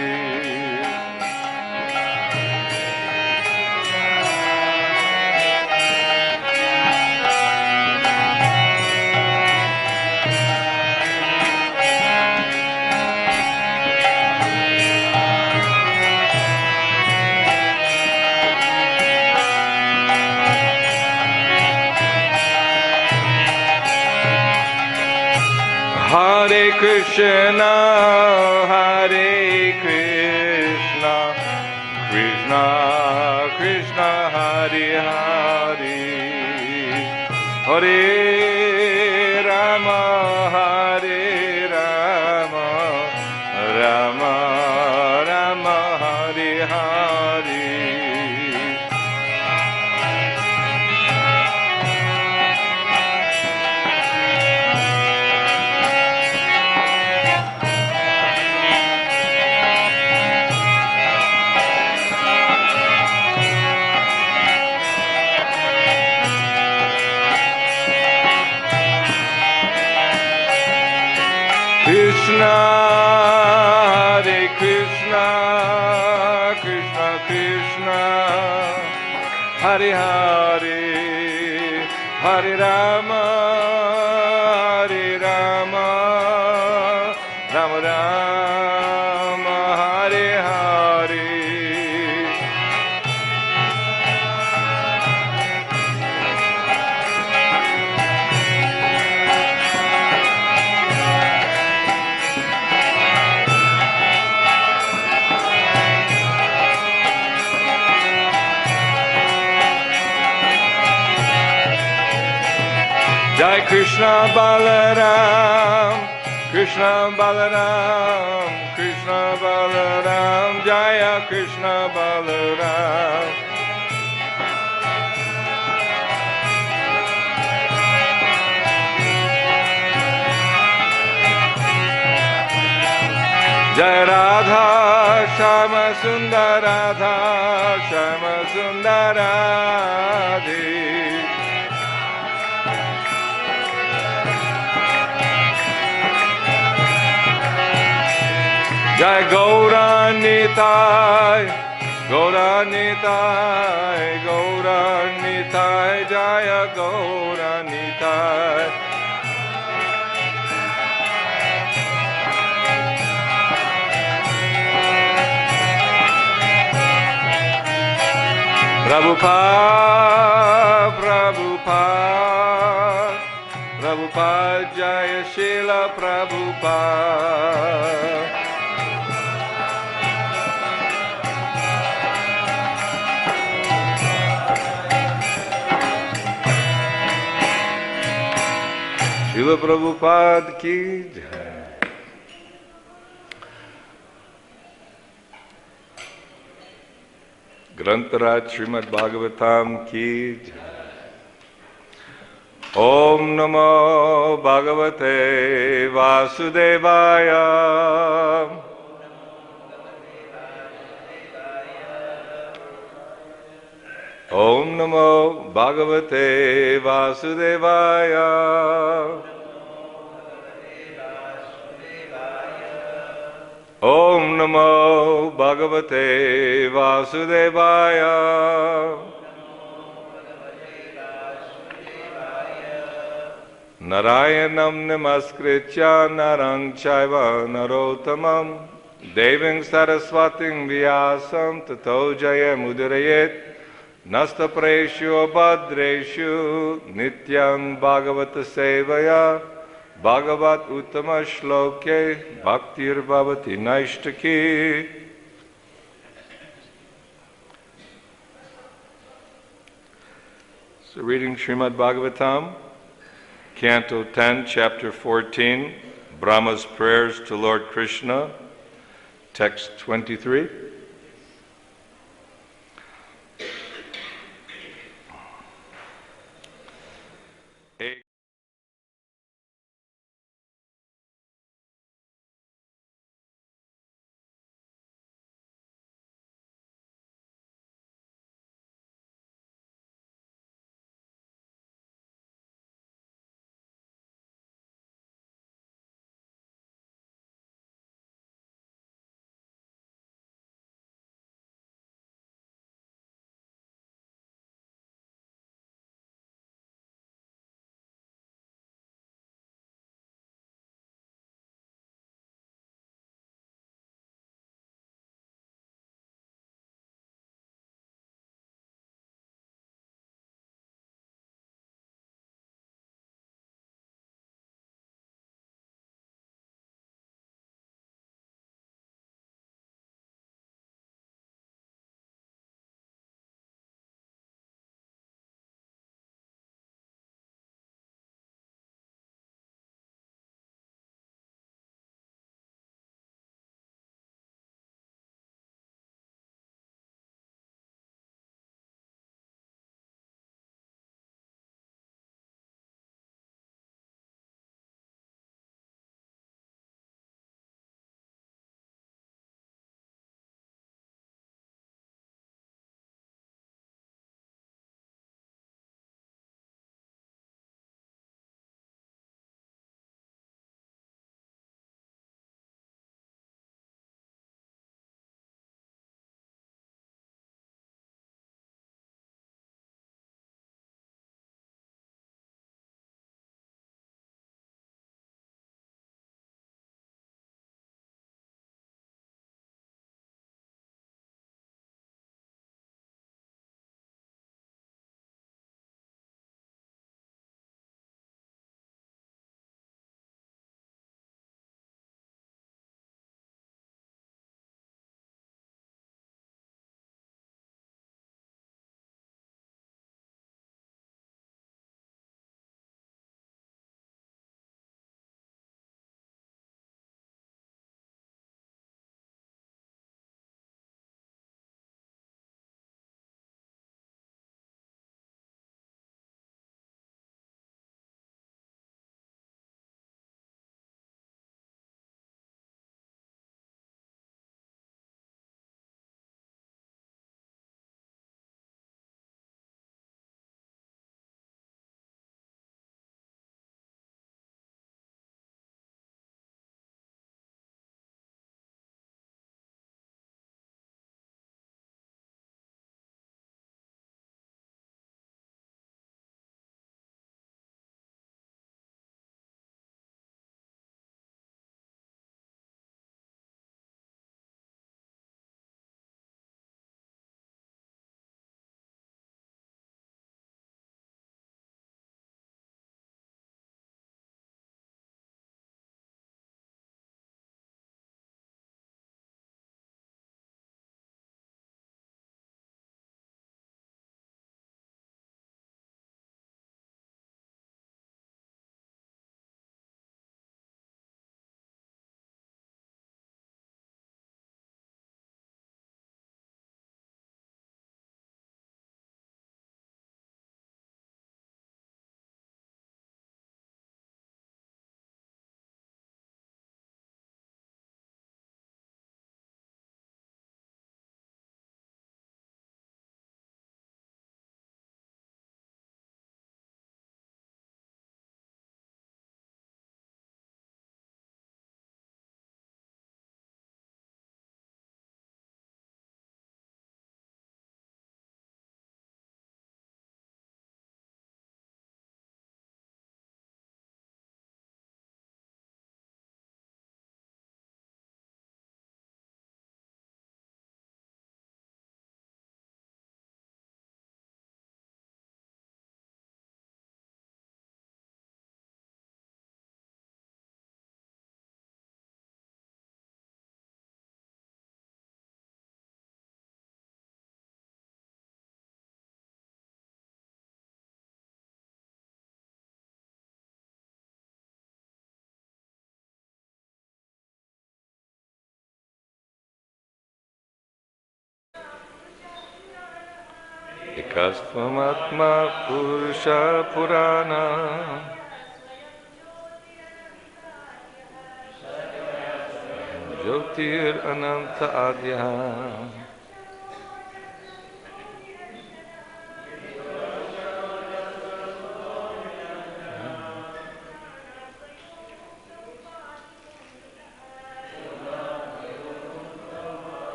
Hare Krishna, Hare Krishna, Krishna Krishna, Hare Hare, Hare Rama, Hare Rama, Rama Rama, Hare Hare. Krishna, Hare Krishna, Krishna Krishna, Hare Hare, Hare Rama, Hare Rama, Rama Rama, Hare Hare. Jai Krishna Balaram, Krishna Balaram, Krishna Balaram, Jaya Krishna Balaram. Jai Radha, Shama Sundar Radha, Shama Sundar Radhe. Jai Gauranitai, Gauranitai, Gauranitai, Jaya Gauranitai. Prabhupada, Prabhupada, Prabhupada, Jaya Srila Prabhupada. Srila Prabhupada ki jai. Grantaraj Srimad Bhagavatam ki jai. Om Namo Bhagavate Vasudevaya. Om Namo Bhagavate Vasudevaya. Om Namo Bhagavate Vasudevaya. Narayanam namaskritya narang chaiva narottamam deving saraswating vyasam tato jayamudurayet nastapreshu abhadreshu nityam bhagavata sevaya Bhagavat Uttama Shloke Bhaktir Bhavati Naishtaki. So reading Srimad Bhagavatam, Canto 10, Chapter 14, Brahma's Prayers to Lord Krishna, Text 23. Ekastvam Atma Purusha Purana Jyotir Ananta Adya.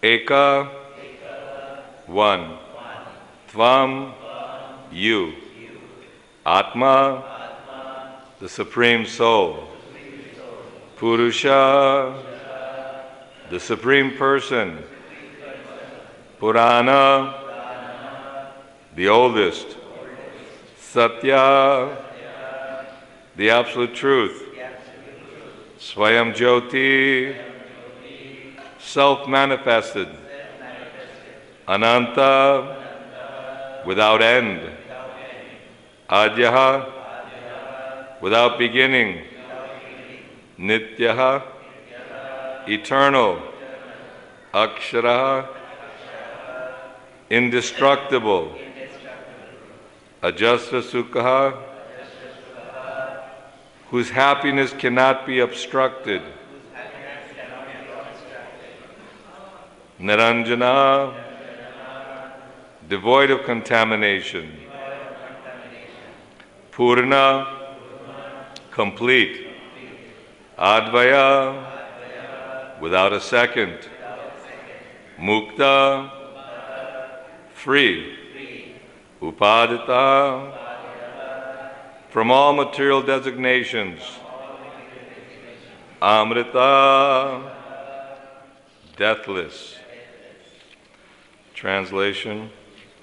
Eka, one. Tvam, you. Atma, the Supreme Soul. Purusha, the Supreme Person. Purana, the oldest. Satya, the Absolute Truth. Swayam Jyoti, self-manifested. Ananta, without end. Adyaha, without beginning. Nityaha, eternal. Aksharaha, indestructible. Ajasva Sukhaha, whose happiness cannot be obstructed. Niranjana, devoid of contamination. Purna, complete. Advaya, without a second. Mukta, free. Upadita, from all material designations. Amrita, deathless. Translation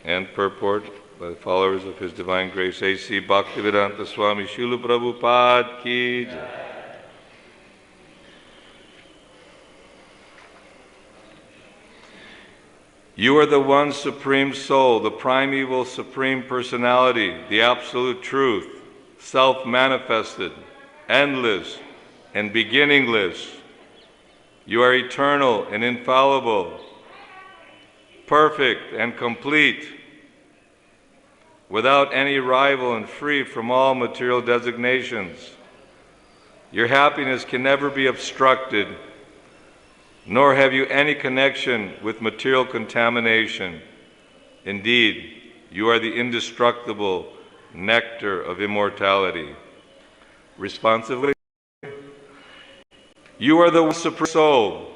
and purport by the followers of His Divine Grace A.C. Bhaktivedanta Swami Srila Prabhupada Ki Jai. You are the one Supreme Soul, the primeval Supreme Personality, the Absolute Truth, self-manifested, endless, and beginningless. You are eternal and infallible, perfect and complete, without any rival and free from all material designations. Your happiness can never be obstructed, nor have you any connection with material contamination. Indeed, you are the indestructible nectar of immortality. Responsively, you are the Supreme Soul,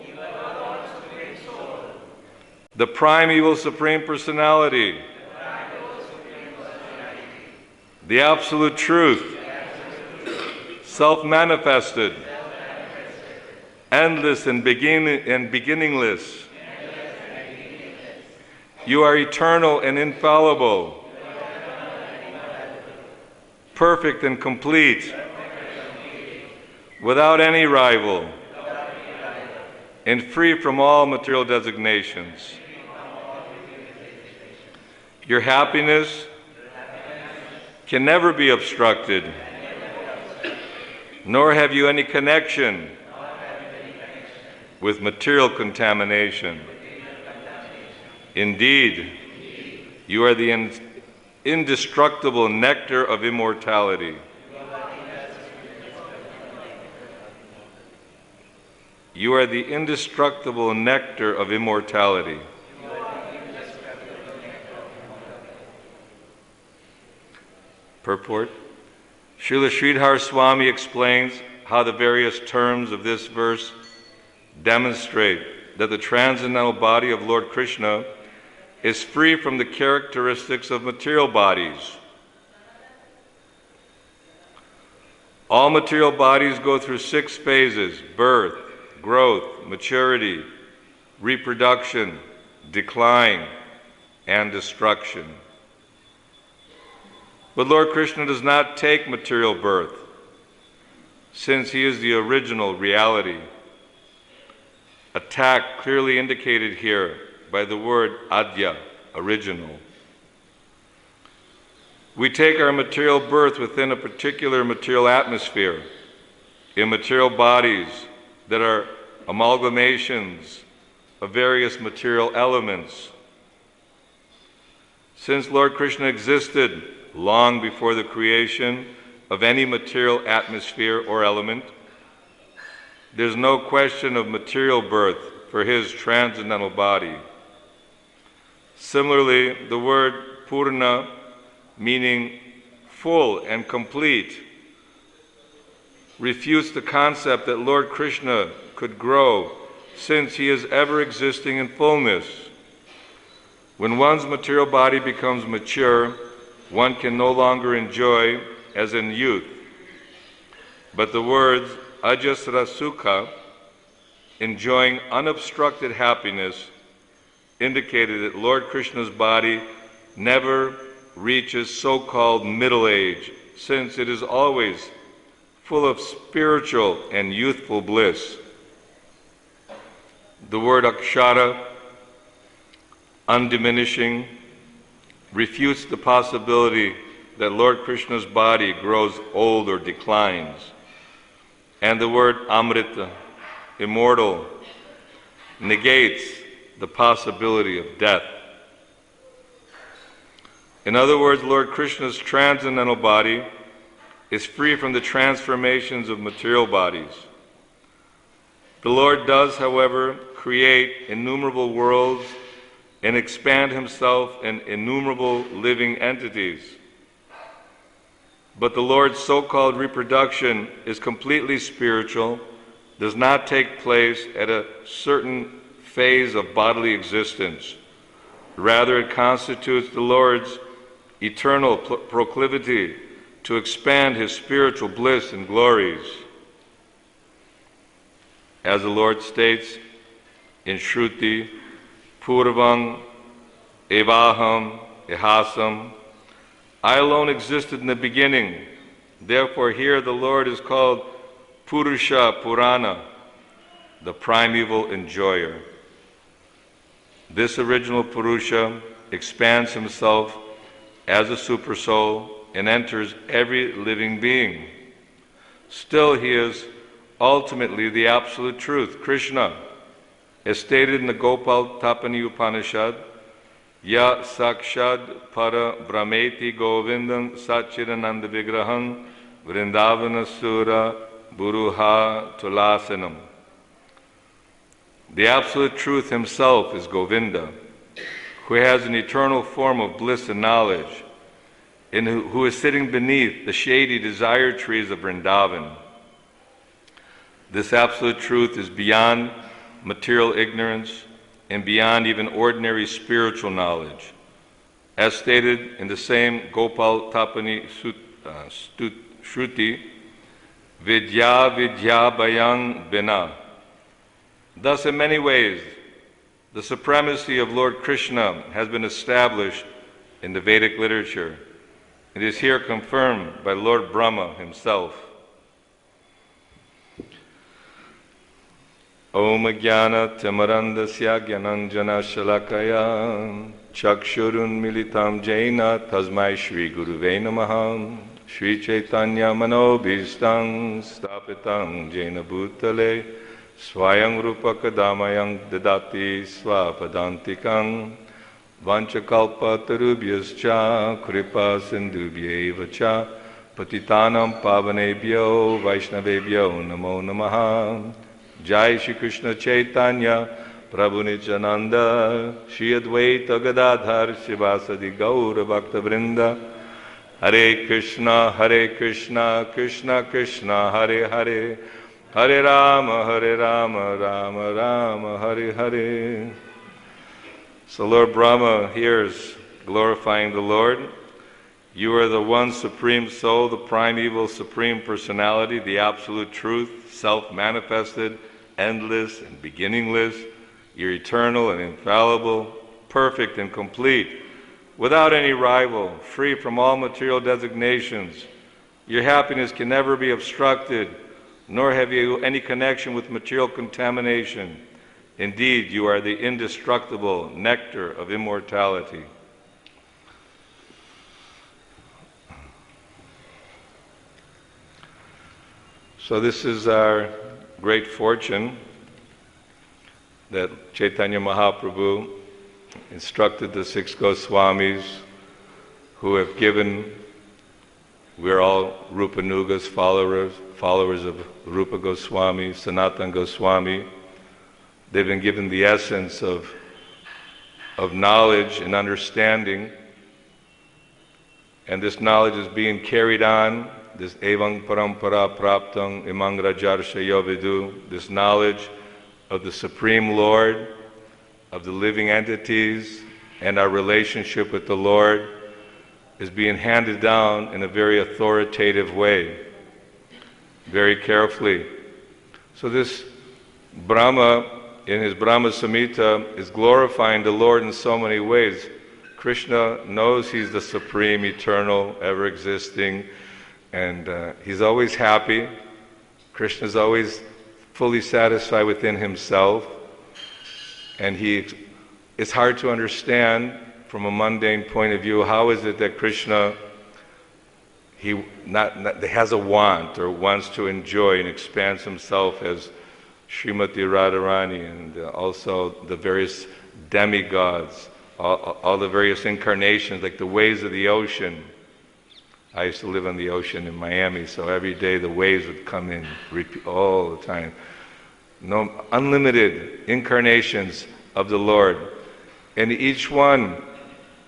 the primeval Supreme Personality, the Absolute Truth, self-manifested, endless and beginningless. You are eternal and infallible, perfect and complete, without any rival, and free from all material designations. Your happiness can never be obstructed, nor have you any connection with material contamination. Indeed, you are the indestructible nectar of immortality. You are the indestructible nectar of immortality. Purport. Srila Sridhar Swami explains how the various terms of this verse demonstrate that the transcendental body of Lord Krishna is free from the characteristics of material bodies. All material bodies go through 6 phases: birth, growth, maturity, reproduction, decline, and destruction. But Lord Krishna does not take material birth, since He is the original reality. Attack clearly indicated here by the word adya, original. We take our material birth within a particular material atmosphere, immaterial bodies that are amalgamations of various material elements. Since Lord Krishna existed long before the creation of any material atmosphere or element, there's no question of material birth for his transcendental body. Similarly, the word Purna, meaning full and complete, refutes the concept that Lord Krishna could grow, since he is ever existing in fullness. When one's material body becomes mature, one can no longer enjoy as in youth. But the words Ajasra Sukha, enjoying unobstructed happiness, indicated that Lord Krishna's body never reaches so-called middle age, since it is always full of spiritual and youthful bliss. The word Akshara, undiminishing, refutes the possibility that Lord Krishna's body grows old or declines. And the word Amrita, immortal, negates the possibility of death. In other words, Lord Krishna's transcendental body is free from the transformations of material bodies. The Lord does, however, create innumerable worlds and expand himself in innumerable living entities. But the Lord's so-called reproduction is completely spiritual, does not take place at a certain phase of bodily existence. Rather, it constitutes the Lord's eternal proclivity to expand his spiritual bliss and glories. As the Lord states in Shruti, Purvang Evaham Ehasam, I alone existed in the beginning. Therefore here the Lord is called Purusha Purana, the primeval enjoyer. This original Purusha expands himself as a supersoul and enters every living being. Still he is ultimately the absolute truth, Krishna. As stated in the Gopal Tapani Upanishad, Ya Sakshad Para Brahmeti Govindam Satchidananda Vigraham Vrindavana Sura Buruha Tulasanam. The absolute truth himself is Govinda, who has an eternal form of bliss and knowledge, and who is sitting beneath the shady desire trees of Vrindavan. This absolute truth is beyond material ignorance and beyond even ordinary spiritual knowledge. As stated in the same Gopal Tapani Shruti, Vidya Vidya Bhayang Bina. Thus, in many ways, the supremacy of Lord Krishna has been established in the Vedic literature. It is here confirmed by Lord Brahma himself. Om Jnana Timarandasya Gyananjana Shalakaya Chakshurun Militam Jaina Tasmai Shri Guruve Namaha Shri Chaitanya Manobhishtam Stapitam Jaina Bhutale Swayam Rupa Kadamayam Dadati Swapadantikam Vanchakalpa Tarubhyascha Kripa Sindhubhyeva Cha Patitanam Pavanebhyo Vaishnavebhyo Namo Namaha. Jai Shri Krishna Chaitanya Prabhu Nityananda Shri Advaita Gadadhar Shivasadi Gaura Bhakta Vrinda Hare Krishna Krishna Krishna Hare Hare Hare Rama Rama Rama Hare Hare. So Lord Brahma hears glorifying the Lord. You are the one supreme soul, the primeval supreme personality, the absolute truth, self-manifested, endless and beginningless. You're eternal and infallible, perfect and complete, without any rival, free from all material designations. Your happiness can never be obstructed, nor have you any connection with material contamination. Indeed, you are the indestructible nectar of immortality. So this is our great fortune that Chaitanya Mahaprabhu instructed the 6 Goswamis who have given, we're all Rupanuga's followers of Rupa Goswami, Sanatana Goswami. They've been given the essence of knowledge and understanding, and this knowledge is being carried on, this evang parampara praptang imang rajarshayo vidu, this knowledge of the Supreme Lord, of the living entities, and our relationship with the Lord is being handed down in a very authoritative way, very carefully. So this Brahma, in his Brahma Samhita, is glorifying the Lord in so many ways. Krishna knows he's the supreme, eternal, ever-existing, and he's always happy. Krishna's always fully satisfied within himself, and it's hard to understand from a mundane point of view, how is it that Krishna, he has a want or wants to enjoy and expands himself as Srimati Radharani, and also the various demigods, all the various incarnations, like the waves of the ocean. I used to live on the ocean in Miami, so every day the waves would come in all the time. No, unlimited incarnations of the Lord. And each one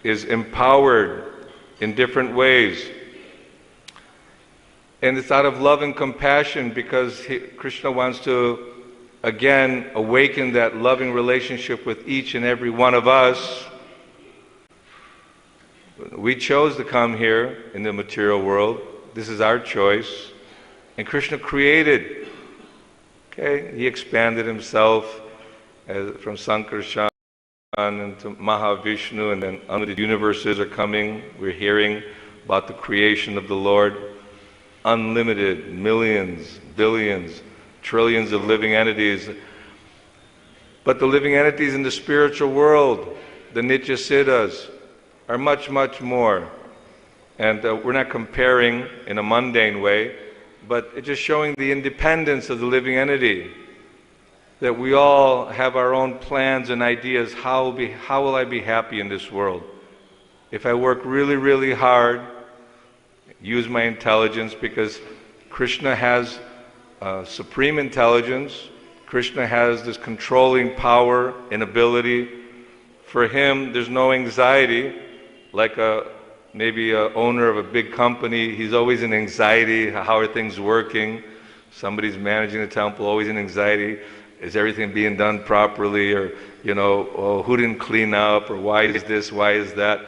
is empowered in different ways. And it's out of love and compassion, because Krishna wants to again awaken that loving relationship with each and every one of us. We chose to come here in the material world. This is our choice. And Krishna created. Okay, he expanded himself from Sankarshan and to Mahavishnu, and then unlimited universes are coming. We're hearing about the creation of the Lord. Unlimited, millions, billions, trillions of living entities. But the living entities in the spiritual world, the Nitya Siddhas, are much, much more. And we're not comparing in a mundane way, but it's just showing the independence of the living entity. That we all have our own plans and ideas. How will I be happy in this world? If I work really, really hard, use my intelligence, because Krishna has supreme intelligence. Krishna has this controlling power and ability. For him, there's no anxiety. Like maybe an owner of a big company, he's always in anxiety. How are things working? Somebody's managing the temple, always in anxiety. Is everything being done properly? Or, who didn't clean up? Or why is this? Why is that?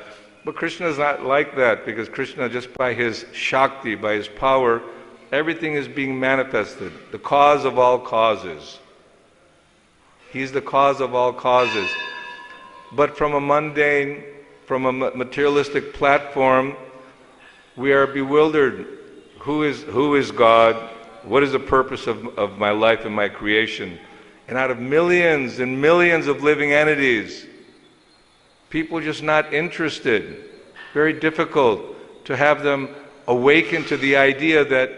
But Krishna is not like that, because Krishna, just by his Shakti, by his power, everything is being manifested. The cause of all causes. He's the cause of all causes. But from a mundane, from a materialistic platform, we are bewildered. Who is God? What is the purpose of my life and my creation? And out of millions and millions of living entities, people are just not interested. Very difficult to have them awaken to the idea that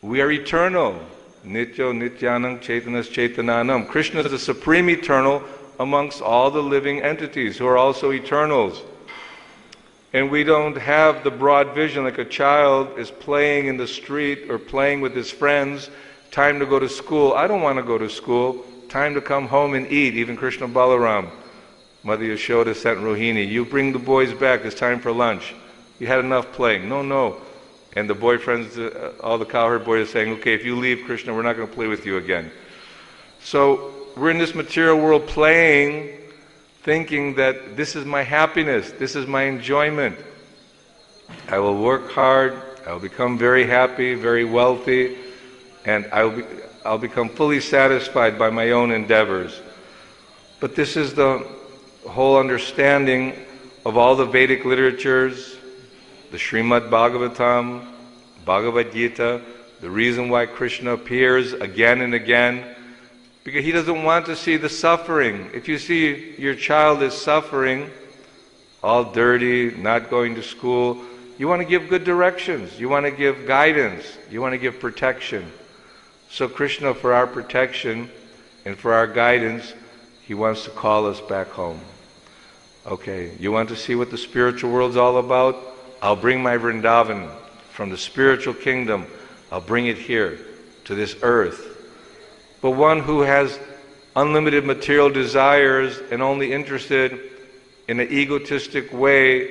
we are eternal. Nityo Nityanam Chaitanas Chaitananam. Krishna is the supreme eternal amongst all the living entities who are also eternals. And we don't have the broad vision like a child is playing in the street or playing with his friends. Time to go to school. I don't want to go to school. Time to come home and eat. Even Krishna Balaram, Mother Yashoda sent Rohini, you bring the boys back. It's time for lunch. You had enough playing. No. And the boyfriends, all the cowherd boys are saying, okay, if you leave, Krishna, we're not going to play with you again. So we're in this material world playing, thinking that this is my happiness, this is my enjoyment. I will work hard, I will become very happy, very wealthy, and I'll become fully satisfied by my own endeavors. But this is the whole understanding of all the Vedic literatures, the Srimad Bhagavatam, Bhagavad-Gita, the reason why Krishna appears again and again, because he doesn't want to see the suffering. If you see your child is suffering, all dirty, not going to school, You want to give good directions. You want to give guidance. You want to give protection. So Krishna, for our protection and for our guidance, He wants to call us back home. Okay, you want to see what the spiritual world's all about? I'll bring my Vrindavan from the spiritual kingdom. I'll bring it here to this earth. But one who has unlimited material desires and only interested in an egotistic way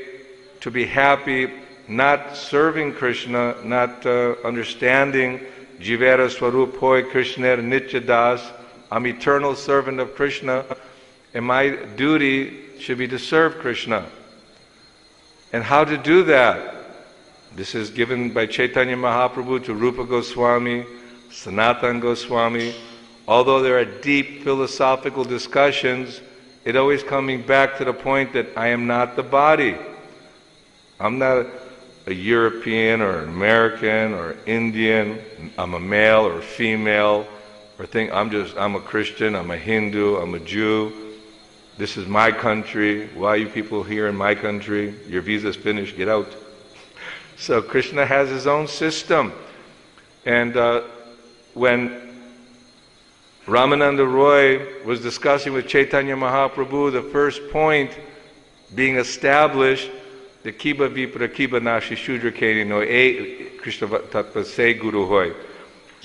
to be happy, not serving Krishna, not understanding Jivera Swarup Hoy Krishna Nitya Das, I'm eternal servant of Krishna, and my duty should be to serve Krishna. And how to do that? This is given by Chaitanya Mahaprabhu to Rupa Goswami, Sanatana Goswami. Although there are deep philosophical discussions, it always coming back to the point that I am not the body. I'm not a European or an American or Indian. I'm a male or a female, or think I'm a Christian, I'm a Hindu, I'm a Jew. This is my country. Why are you people here in my country? Your visa's finished, get out. So Krishna has His own system. And when Ramananda Roy was discussing with Chaitanya Mahaprabhu, the first point being established, the Kiba Vipra Kiba Nashi Shudra Keni no E Krishna Tattva Se Guru Hoy.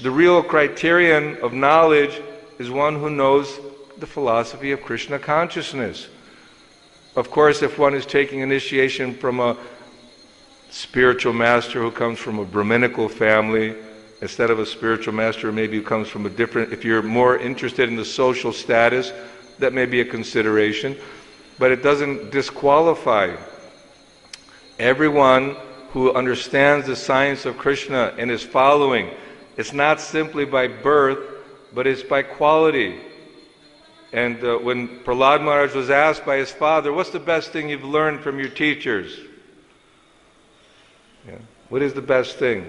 The real criterion of knowledge is one who knows the philosophy of Krishna consciousness. Of course, if one is taking initiation from a spiritual master who comes from a Brahminical family, instead of a spiritual master maybe who comes from a different, if you're more interested in the social status, that may be a consideration, but it doesn't disqualify. Everyone who understands the science of Krishna and is following, it's not simply by birth, but it's by quality. And when Prahlad Maharaj was asked by his father, what's the best thing you've learned from your teachers? Yeah. What is the best thing?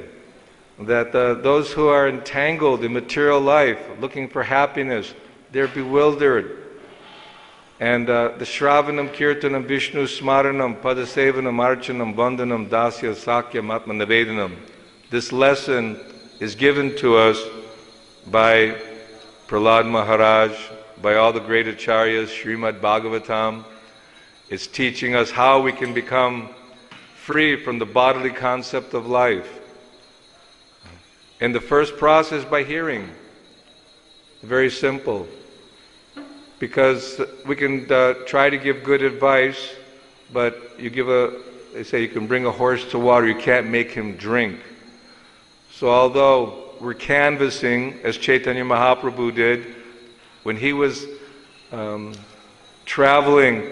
That those who are entangled in material life, looking for happiness, they're bewildered. And the Shravanam, Kirtanam, Vishnu, Smaranam, Padasevanam, Archanam, Vandanam, Dasya, Sakyam, Atma Nivedanam. This lesson is given to us by Prahlad Maharaj, by all the great acharyas, Srimad Bhagavatam. It's teaching us how we can become free from the bodily concept of life. And the first process by hearing. Very simple. Because we can try to give good advice, but they say you can bring a horse to water, you can't make him drink. So although we're canvassing, as Chaitanya Mahaprabhu did, when he was traveling,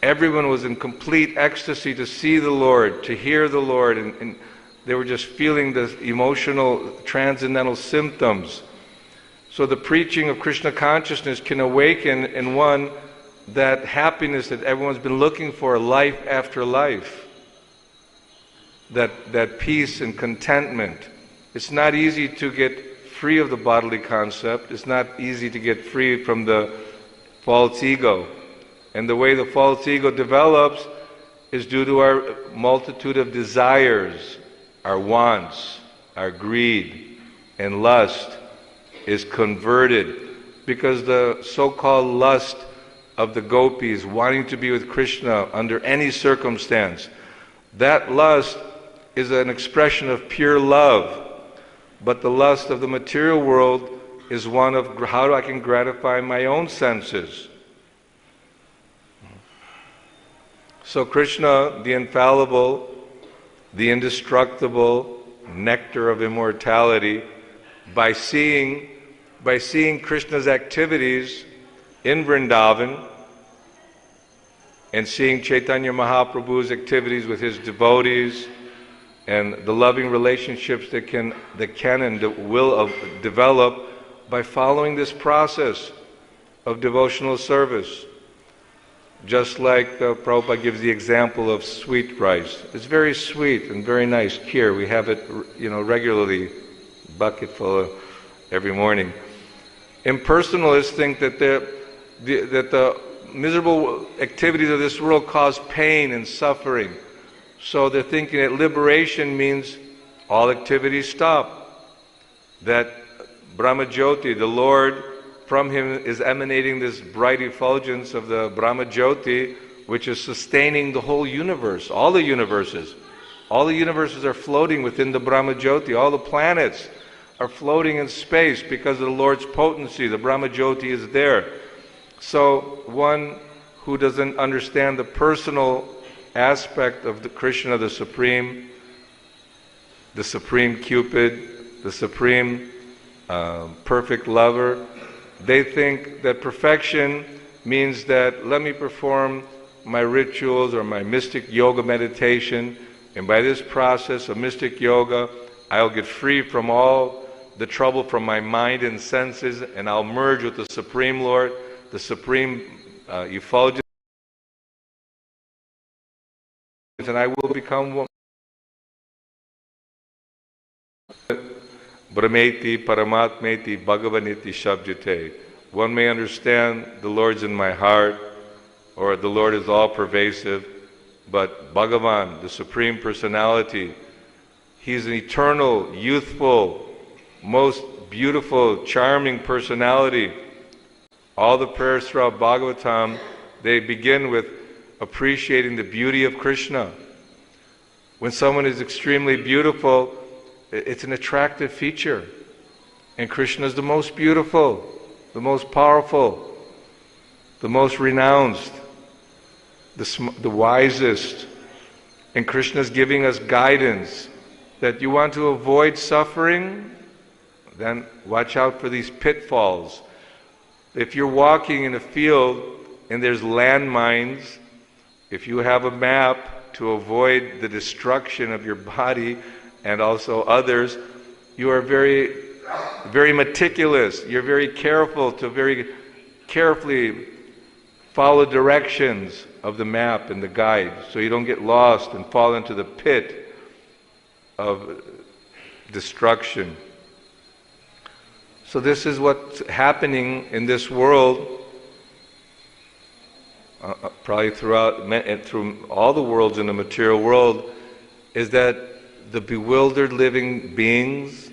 everyone was in complete ecstasy to see the Lord, to hear the Lord, and they were just feeling the emotional, transcendental symptoms. So the preaching of Krishna consciousness can awaken in one that happiness that everyone's been looking for, life after life. That peace and contentment. It's not easy to get free of the bodily concept. It's not easy to get free from the false ego. And the way the false ego develops is due to our multitude of desires, our wants, our greed, and lust is converted because the so-called lust of the gopis wanting to be with Krishna under any circumstance, that lust is an expression of pure love. But the lust of the material world is one of how I can gratify my own senses. So Krishna, the infallible, the indestructible, nectar of immortality, by seeing Krishna's activities in Vrindavan and seeing Chaitanya Mahaprabhu's activities with his devotees and the loving relationships that can and will develop by following this process of devotional service. Just like Prabhupada gives the example of sweet rice. It's very sweet and very nice. Kheer, we have it regularly, bucket full every morning. Impersonalists think that the miserable activities of this world cause pain and suffering. So they're thinking that liberation means all activities stop. That Brahma-jyoti, the Lord, from him is emanating this bright effulgence of the Brahma-jyoti, which is sustaining the whole universe, all the universes. All the universes are floating within the Brahma-jyoti. All the planets are floating in space because of the Lord's potency. The Brahma-jyoti is there. So one who doesn't understand the personal aspect of the Krishna, the Supreme Cupid, the Supreme perfect lover, they think that perfection means that let me perform my rituals or my mystic yoga meditation, and by this process of mystic yoga, I'll get free from all the trouble from my mind and senses, and I'll merge with the Supreme Lord, the Supreme effulgence, and I will become one. Brahmeti Paramatmeti Bhagavaniti Shabdite. One may understand the Lord's in my heart, or the Lord is all pervasive, but Bhagavan, the Supreme Personality, He's an eternal, youthful, most beautiful, charming personality. All the prayers throughout Bhagavatam, they begin with appreciating the beauty of Krishna. When someone is extremely beautiful, it's an attractive feature. And Krishna is the most beautiful, the most powerful, the most renounced, the wisest. And Krishna is giving us guidance that you want to avoid suffering, then watch out for these pitfalls. If you're walking in a field and there's landmines, if you have a map to avoid the destruction of your body and also others, you are very, very meticulous. You're very careful to very carefully follow directions of the map and the guide so you don't get lost and fall into the pit of destruction. So this is what's happening in this world, probably through all the worlds in the material world, is that the bewildered living beings,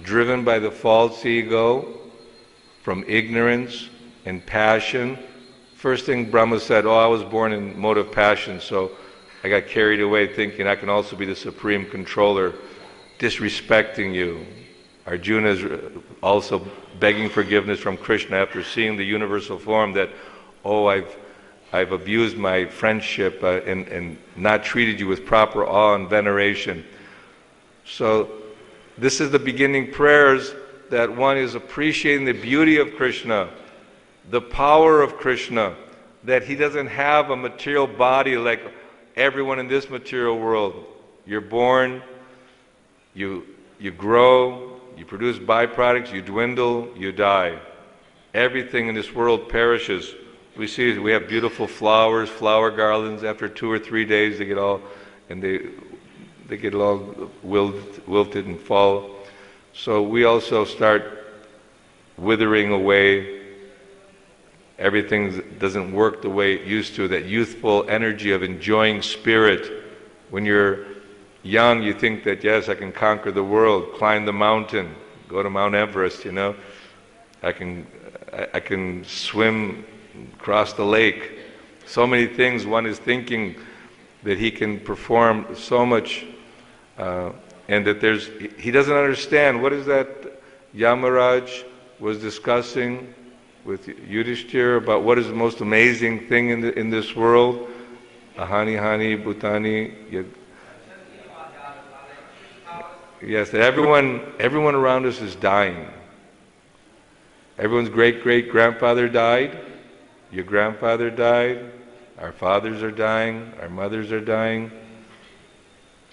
driven by the false ego, from ignorance and passion. First thing Brahma said, I was born in mode of passion, so I got carried away thinking I can also be the supreme controller, disrespecting you. Arjuna is also begging forgiveness from Krishna after seeing the universal form that, I've abused my friendship and not treated you with proper awe and veneration. So this is the beginning prayers, that one is appreciating the beauty of Krishna, the power of Krishna, that he doesn't have a material body like everyone in this material world. You're born, you grow, you produce byproducts, you dwindle, you die. Everything in this world perishes. We see we have beautiful flowers, flower garlands. After 2 or 3 days, they get all wilted and fall. So we also start withering away. Everything doesn't work the way it used to. That youthful energy of enjoying spirit. When you're young, you think that, yes, I can conquer the world, climb the mountain, go to Mount Everest, I can swim, cross the lake. So many things one is thinking that he can perform so much, and that he doesn't understand. What is that Yamaraj was discussing with Yudhishthira about what is the most amazing thing in this world? Ahani, Bhutani. Yes, that everyone around us is dying. Everyone's great-great-grandfather died. Your grandfather died. Our fathers are dying. Our mothers are dying.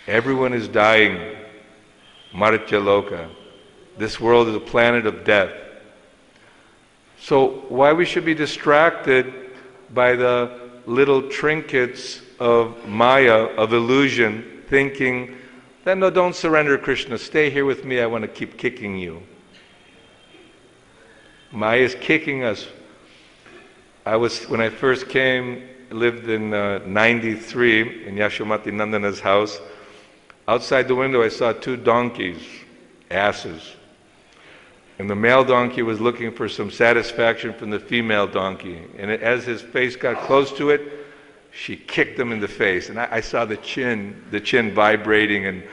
Everyone is dying. Maritya Loka. This world is a planet of death. So why we should be distracted by the little trinkets of Maya, of illusion, thinking that, no, don't surrender, Krishna, stay here with me, I want to keep kicking you. Maya is kicking us. When I first came lived in 93 in Yashomati Nandana's house. Outside the window I saw two donkeys, asses. And the male donkey was looking for some satisfaction from the female donkey. And as his face got close to it, she kicked him in the face. And I saw the chin vibrating. And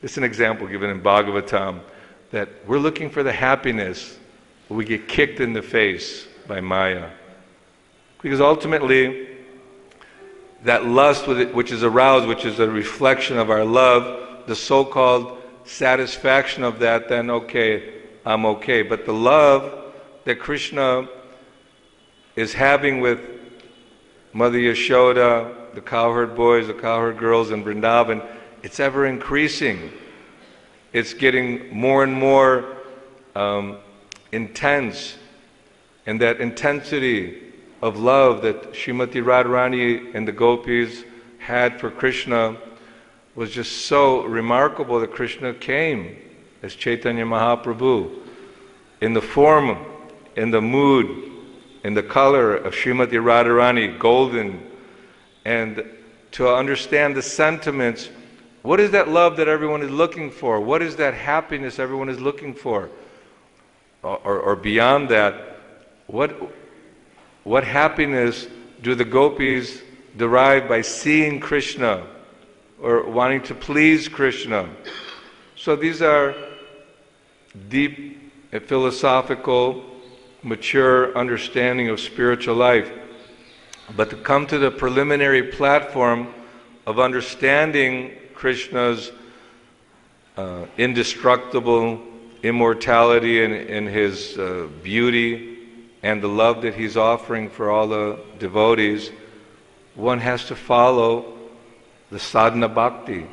this is an example given in Bhagavatam, that we're looking for the happiness, but we get kicked in the face by Maya. Because ultimately, that lust which is aroused, which is a reflection of our love, the so-called satisfaction of that, then okay, I'm okay. But the love that Krishna is having with Mother Yashoda, the cowherd boys, the cowherd girls in Vrindavan, it's ever increasing. It's getting more and more intense. And that intensity of love that Srimati Radharani and the gopis had for Krishna was just so remarkable that Krishna came as Chaitanya Mahaprabhu in the form, in the mood, in the color of Srimati Radharani, golden. And to understand the sentiments, what is that love that everyone is looking for? What is that happiness everyone is looking for? Or beyond that, what happiness do the gopis derive by seeing Krishna or wanting to please Krishna? So these are deep and philosophical, mature understanding of spiritual life. But to come to the preliminary platform of understanding Krishna's indestructible immortality and his beauty and the love that he's offering for all the devotees, one has to follow the sadhana bhakti.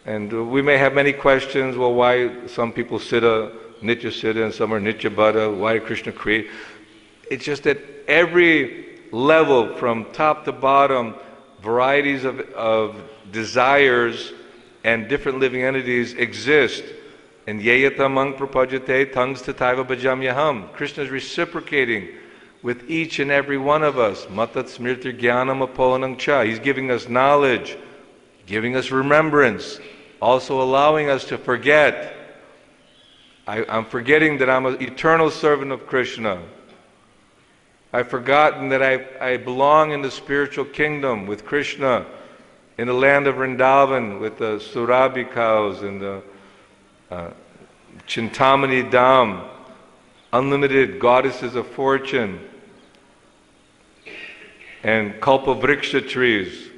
And we may have many questions, well, why some people siddha, nitya siddha, and some are nitya baddha, why did Krishna create? It's just that every level, from top to bottom, varieties of desires and different living entities exist. And yeyatamang prapajate tangs tataiva bhajamyaham. Krishna is reciprocating with each and every one of us. Matat smrtir jnanam apolanang cha. He's giving us knowledge, giving us remembrance, also allowing us to forget. I'm forgetting that I'm an eternal servant of Krishna. I've forgotten that I belong in the spiritual kingdom with Krishna, in the land of Vrindavan with the Surabhi cows and the Chintamani Dham, unlimited goddesses of fortune, and Kalpavriksha trees.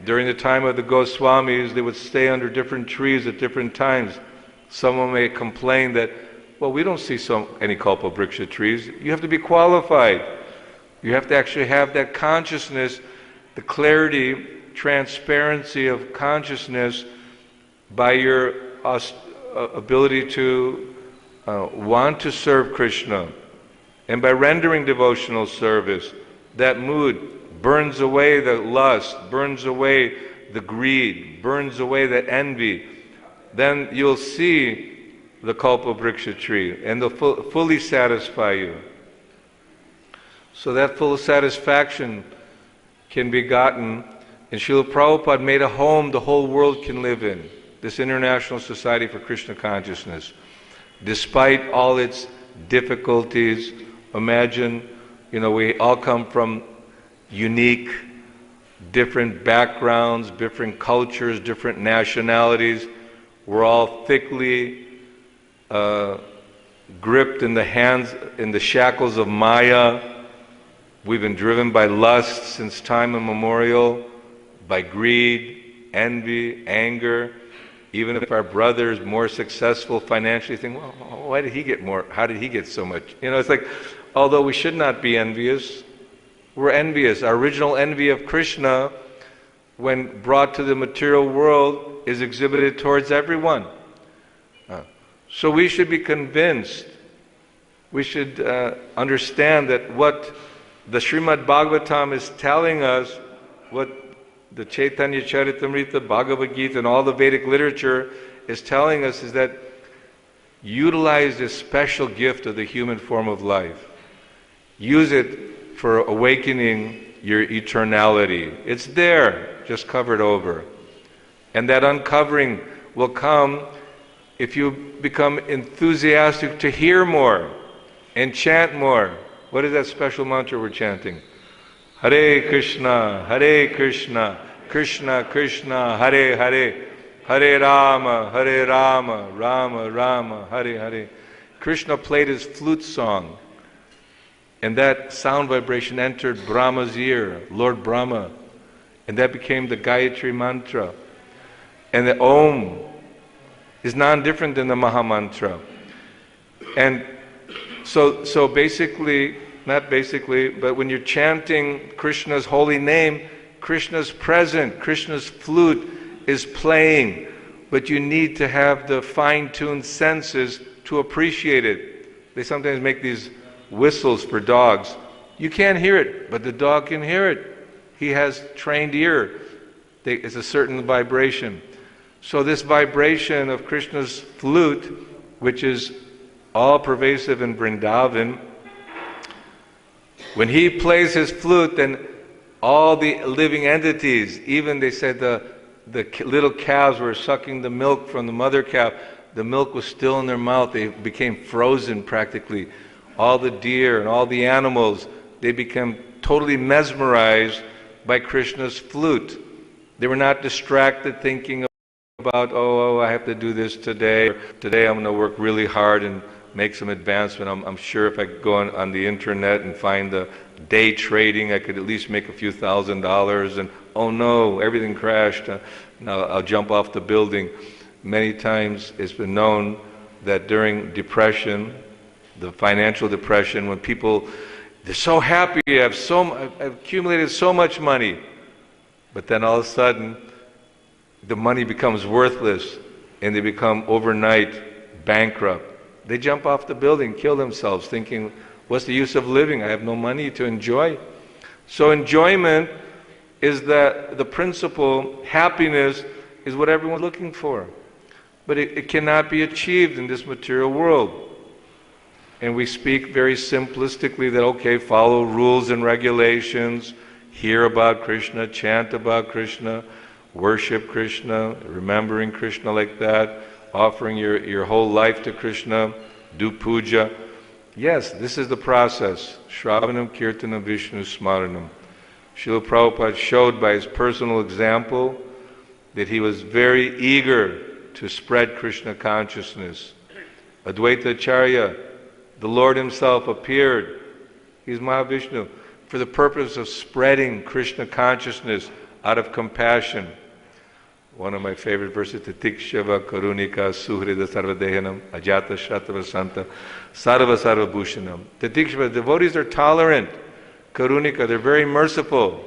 During the time of the Goswamis, they would stay under different trees at different times. Someone may complain that, well, we don't see any Kalpavriksha trees. You have to be qualified. You have to actually have that consciousness, the clarity, transparency of consciousness by your ability to want to serve Krishna. And by rendering devotional service, that mood burns away the lust, burns away the greed, burns away the envy. Then you'll see the Kalpavriksha tree and they'll fully satisfy you. So that full satisfaction can be gotten, and Srila Prabhupada made a home the whole world can live in, this International Society for Krishna Consciousness. Despite all its difficulties, imagine, we all come from unique, different backgrounds, different cultures, different nationalities. We're all thickly gripped in the shackles of Maya. We've been driven by lust since time immemorial, by greed, envy, anger. Even if our brother is more successful financially, think, well, why did he get more? How did he get so much? It's like, although we should not be envious, we're envious. Our original envy of Krishna, when brought to the material world, is exhibited towards everyone. So we should be convinced, we should understand that what the Srimad Bhagavatam is telling us, what the Chaitanya Charitamrita, Bhagavad-Gita, and all the Vedic literature is telling us, is that utilize this special gift of the human form of life. Use it for awakening your eternality. It's there, just covered over. And that uncovering will come if you become enthusiastic to hear more and chant more. What is that special mantra we're chanting? Hare Krishna, Krishna Krishna, Hare Hare, Hare Rama, Rama Rama, Hare Hare. Krishna played his flute song, and that sound vibration entered Brahma's ear, Lord Brahma, and that became the Gayatri mantra. And the Om is non-different than the Maha Mantra. And so basically, not basically, but when you're chanting Krishna's holy name, Krishna's present, Krishna's flute is playing, but you need to have the fine-tuned senses to appreciate it. They sometimes make these whistles for dogs. You can't hear it, but the dog can hear it. He has trained ear. It's a certain vibration. So this vibration of Krishna's flute, which is all pervasive in Vrindavan, when he plays his flute, then all the living entities, even they said the little calves were sucking the milk from the mother calf, the milk was still in their mouth, they became frozen practically. All the deer and all the animals, they became totally mesmerized by Krishna's flute. They were not distracted thinking about, oh, I have to do this today. Today I'm going to work really hard and make some advancement. I'm sure if I go on the internet and find the day trading, I could at least make a few $1,000s. And oh no, everything crashed. Now I'll jump off the building. Many times it's been known that during depression, the financial depression, when people, they're so happy, I've accumulated so much money, but then all of a sudden, the money becomes worthless and they become overnight bankrupt. They jump off the building, kill themselves, thinking, what's the use of living? I have no money to enjoy. So enjoyment is the principle, happiness is what everyone's looking for. But it cannot be achieved in this material world. And we speak very simplistically that, okay, follow rules and regulations, hear about Krishna, chant about Krishna, worship Krishna, remembering Krishna like that, offering your whole life to Krishna, do puja. Yes, this is the process. Shravanam, Kirtanam, Vishnu, Smaranam. Srila Prabhupada showed by his personal example that he was very eager to spread Krishna consciousness. Advaita Acharya, the Lord himself appeared, he's Mahavishnu, for the purpose of spreading Krishna consciousness out of compassion. One of my favorite verses, Titikshava Karunika Suhrida Sarvadehanam Ajata Shatava Santa Sarva Sarva Bhushanam. Titikshava, devotees are tolerant. Karunika, they're very merciful.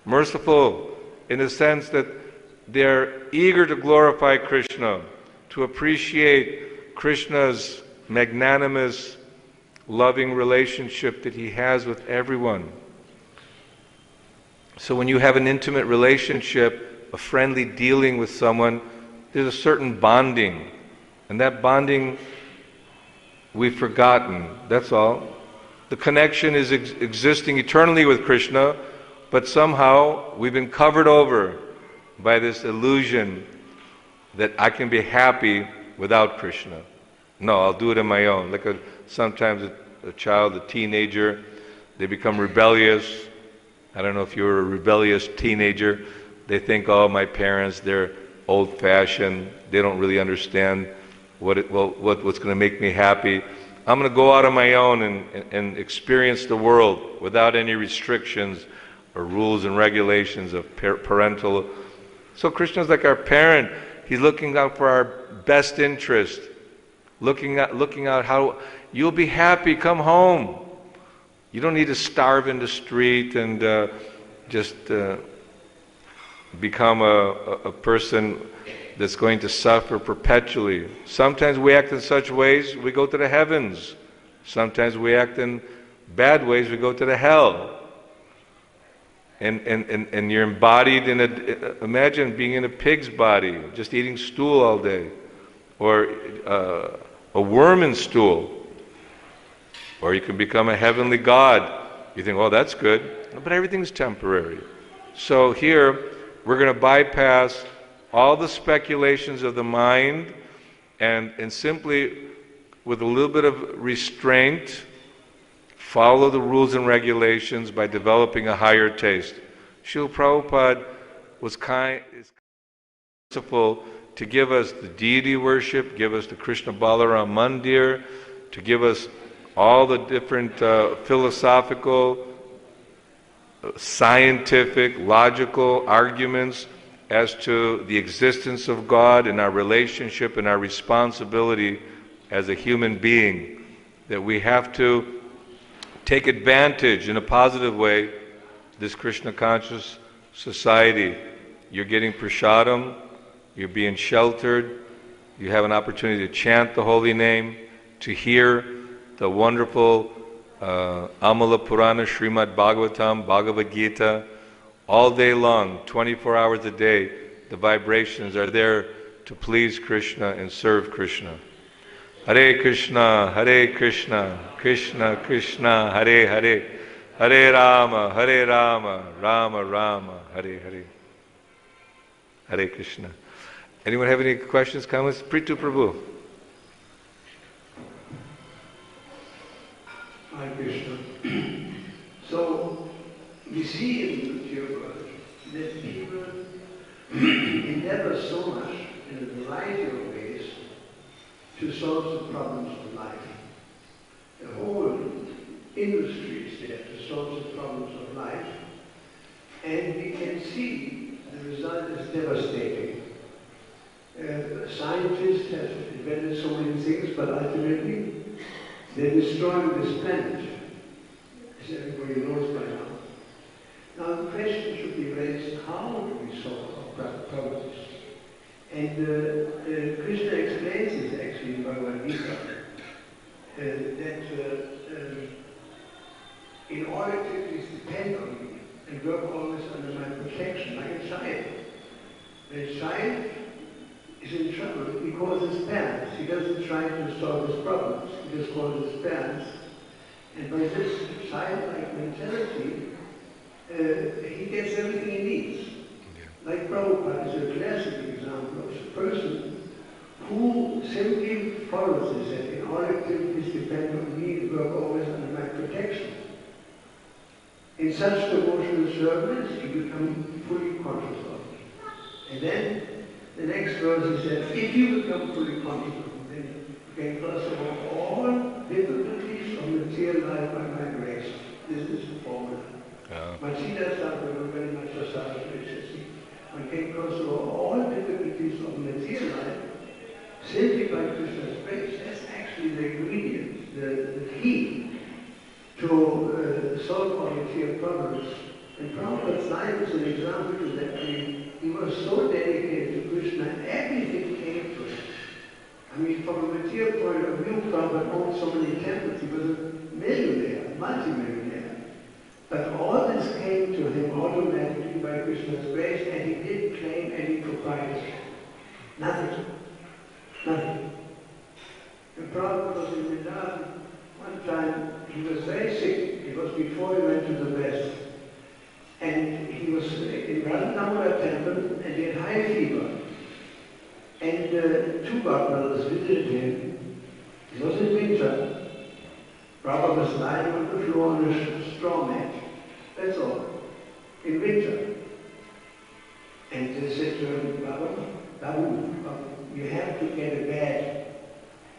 Merciful in the sense that they're eager to glorify Krishna, to appreciate Krishna's magnanimous, loving relationship that he has with everyone. So when you have an intimate relationship, a friendly dealing with someone, there's a certain bonding. And that bonding we've forgotten, that's all. The connection is existing eternally with Krishna, but somehow we've been covered over by this illusion that I can be happy without Krishna. No, I'll do it on my own. Like sometimes a child, a teenager, they become rebellious. I don't know if you're a rebellious teenager. They think, oh, my parents, they're old-fashioned. They don't really understand what's going to make me happy. I'm going to go out on my own and experience the world without any restrictions or rules and regulations of parental. So Krishna's like our parent. He's looking out for our best interest. Looking out how you'll be happy, come home. You don't need to starve in the street and just become a person that's going to suffer perpetually. Sometimes we act in such ways, we go to the heavens. Sometimes we act in bad ways, we go to the hell. And you're embodied in imagine being in a pig's body, just eating stool all day. Or a worm in stool. Or you can become a heavenly god You think, oh, that's good, but everything's temporary. So here, we're going to bypass all the speculations of the mind and simply, with a little bit of restraint, follow the rules and regulations by developing a higher taste. Srila Prabhupada is merciful to give us the deity worship, give us the Krishna Balaram Mandir, to give us all the different philosophical, scientific, logical arguments as to the existence of God and our relationship and our responsibility as a human being, that we have to take advantage in a positive way this Krishna conscious society. You're getting prasadam, you're being sheltered, you have an opportunity to chant the holy name, to hear the wonderful Amala Purana, Srimad Bhagavatam, Bhagavad-Gita, all day long, 24 hours a day. The vibrations are there to please Krishna and serve Krishna. Hare Krishna, Krishna Krishna, Hare Hare, Hare Rama, Rama Rama, Hare Hare. Hare Krishna. Anyone have any questions, comments? Pritu Prabhu. Hare Krishna. So, we see in the material world that people endeavor so much in a variety of ways to solve the problems of life. The whole industry is there to solve the problems of life, and we can see the result is devastating. Scientists have invented so many things, but ultimately they're destroying this planet, as everybody knows by now. Now the question should be raised, how do we solve our problems? And Krishna explains this actually in Bhagavad-Gita, that in order to please depend on me and work always under my protection, like a child. A child is in trouble because his parents. He doesn't try to solve his problems. He just calls his parents. And by this childlike mentality, he gets everything he needs. Like Prabhupada is a classic example of a person who simply follows this, that in order to please depend on me and work always under my protection. In such devotional service, you become fully conscious of it. And then the next verse is that if you become fully conscious of it, then you can cross over all difficulties of material life by my grace. This is the formula. Machida Sadhana very much associated. One can cross over all difficulties of material life simply by Krishna's grace. That's actually the ingredient, the key to solve our material problems. And Prabhupada's life is an example to that. I mean, he was so dedicated to Krishna, everything came to him. I mean, from a material point of view, Prabhupada owned so many temples. He was a millionaire, multi-millionaire. But all this came to him automatically by Krishna's grace, and he didn't claim any propriety. Nothing. Nothing. And Prabhupada was in Vrindavan. One time, he was very sick. It was before he went to the West. And he was in Vrindavan temple, and he had high fever. And two brothers visited him. It was in winter. Prabhupada was lying on the floor on a straw mat. That's all. In winter. And they said to him, Babu, you have to get a bed,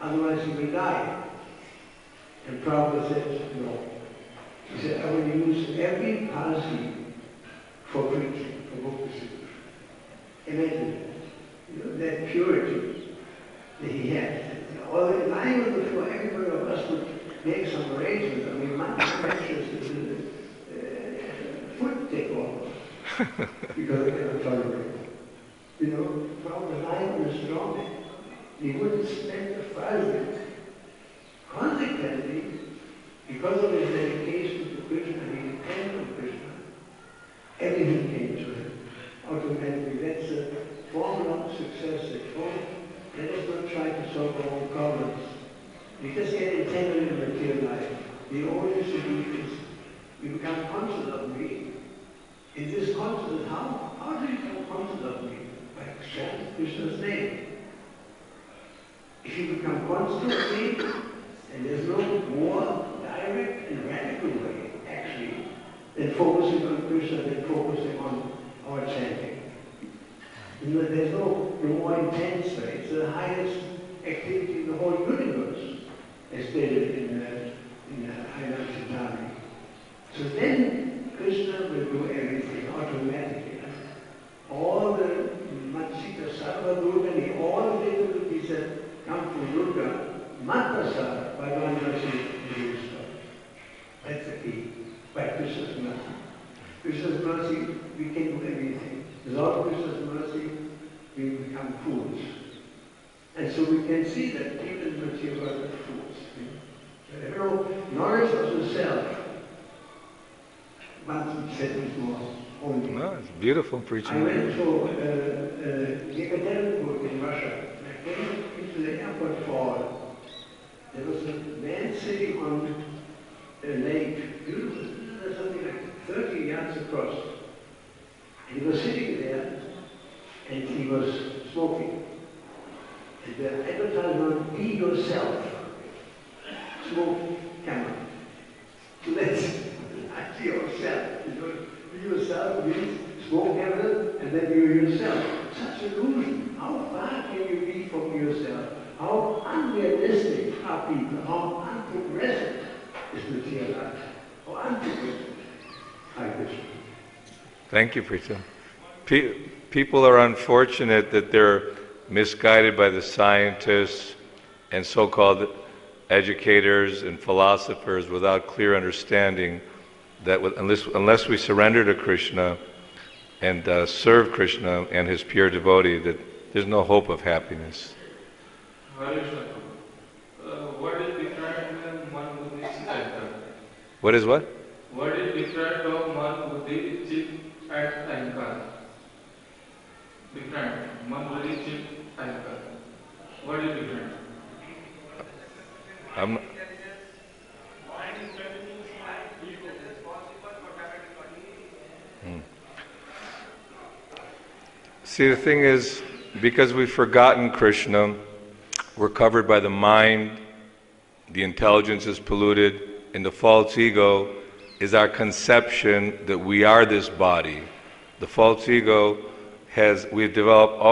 otherwise you will die. And Prabhupada said, no. He said, I will use every palsy for preaching, for book distribution. Imagine that purity that he had. All the lying on the floor, everybody of us would make some arrangements. I mean, my precious foot take off because I cannot tolerate it. You know, Prabhupada lying on the straw mat, he wouldn't spend a farthing. Consequently, because of his dedication to Krishna, he depended on Krishna. Everything came to him automatically. That's a formula of success. Let us not try to solve our own problems. We just get entangled in material life. The only solution is you become conscious of me. In this consciousness, how do you become conscious of me? By chanting Krishna's name. If you become conscious of me, and there's no more direct and radical way, actually, than focusing on Krishna, than focusing on our chanting. There's no more intense way. It's the highest activity in the whole universe, as stated in Hainam. So then Krishna will do everything automatically. All the Matsita Sarva Durgani, all the difficulties that come from Durga, Matasa, by one mercy, is stopped. That's the key. By Krishna's mercy. Krishna's mercy, we can do everything. Without Krishna's mercy, we become fools. And so we can see that people in material world are fools. There is no knowledge of the self. One said it more only. No, it's beautiful I preaching. went to Yekaterinburg in Russia. I came into the airport hall. There was a man sitting on a lake, beautiful, something like 30 yards across. And he was sitting there and he was smoking. And the advertisement, be yourself, smoke camera. So that's actually yourself. Be yourself means smoke camera and then you yourself. Such illusion. How far can you be from yourself? How unrealistic are people? How unprogressive is material life? How unprogressive. Hare Krishna. Thank you, Preeta. People are unfortunate that they're misguided by the scientists and so-called educators and philosophers without clear understanding that unless we surrender to Krishna and serve Krishna and his pure devotee, that there's no hope of happiness. What is different than man, buddhi, chitta? What is what? What is different of man, buddhi, chitta and ahankara? Different. Man, buddhi, chitta, ahankara. What is different? See, the thing is, because we've forgotten Krishna, we're covered by the mind, the intelligence is polluted, and the false ego is our conception that we are this body. The false ego we've developed,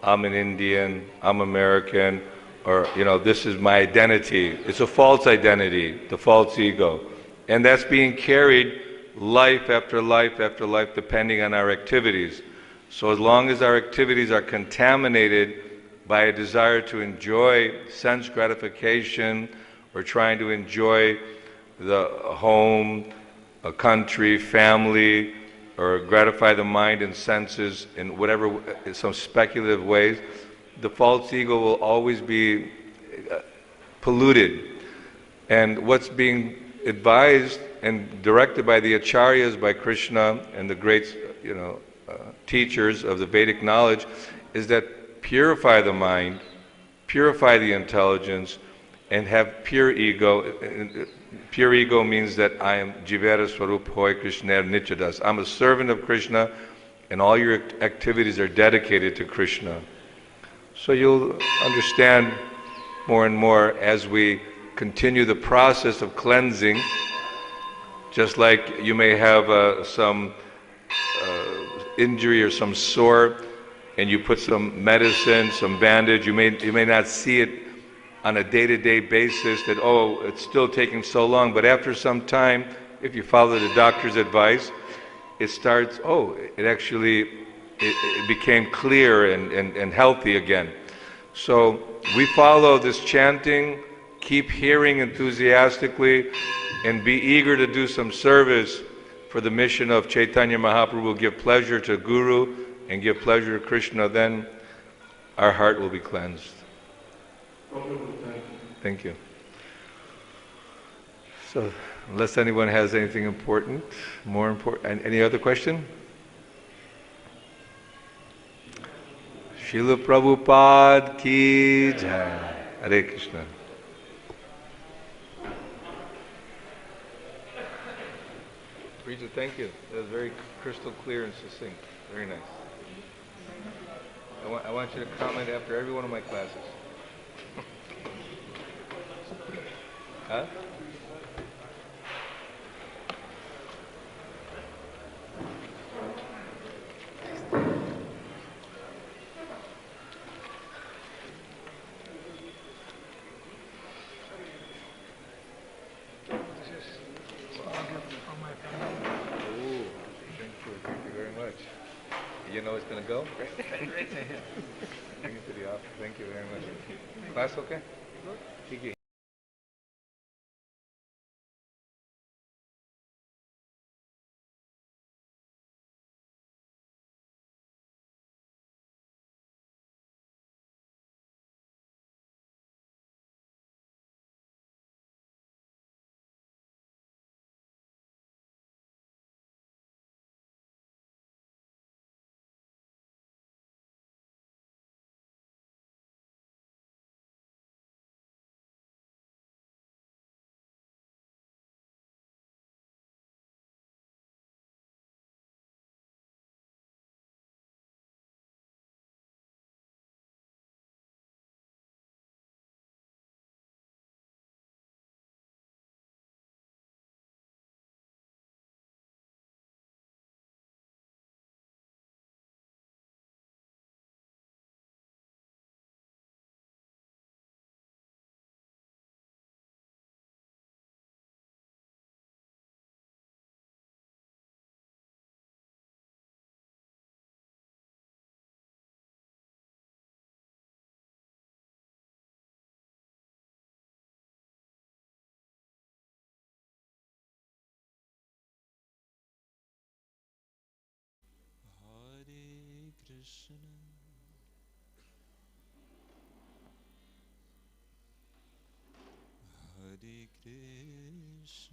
I'm an Indian, I'm American, or, this is my identity. It's a false identity, the false ego. And that's being carried life after life after life, depending on our activities. So as long as our activities are contaminated by a desire to enjoy sense gratification or trying to enjoy the home, a country, family, or gratify the mind and senses in whatever, some speculative ways, the false ego will always be polluted. And what's being advised and directed by the acharyas, by Krishna and the great, teachers of the Vedic knowledge, is that purify the mind, purify the intelligence, and have pure ego. Pure ego means that I am Jivera Swarup Hoy Krishna Nichadas. I'm a servant of Krishna, and all your activities are dedicated to Krishna. So you'll understand more and more as we continue the process of cleansing. Just like you may have some injury or some sore, and you put some medicine, some bandage, you may not see it on a day-to-day basis that, it's still taking so long, but after some time, if you follow the doctor's advice, it starts, it became clear and healthy again. So we follow this chanting, keep hearing enthusiastically, and be eager to do some service for the mission of Chaitanya Mahaprabhu, give pleasure to Guru and give pleasure to Krishna, then our heart will be cleansed. Thank you. So, unless anyone has anything important, more important, any other question? Srila Prabhupada ki jai. Hare Krishna. Bridget, thank you. That was very crystal clear and succinct. Very nice. I want you to comment after every one of my classes. Huh? You know it's going to go? Bring it to the office. Thank you very much. Class okay? Kiki. Hare Krishna, Hare Krishna,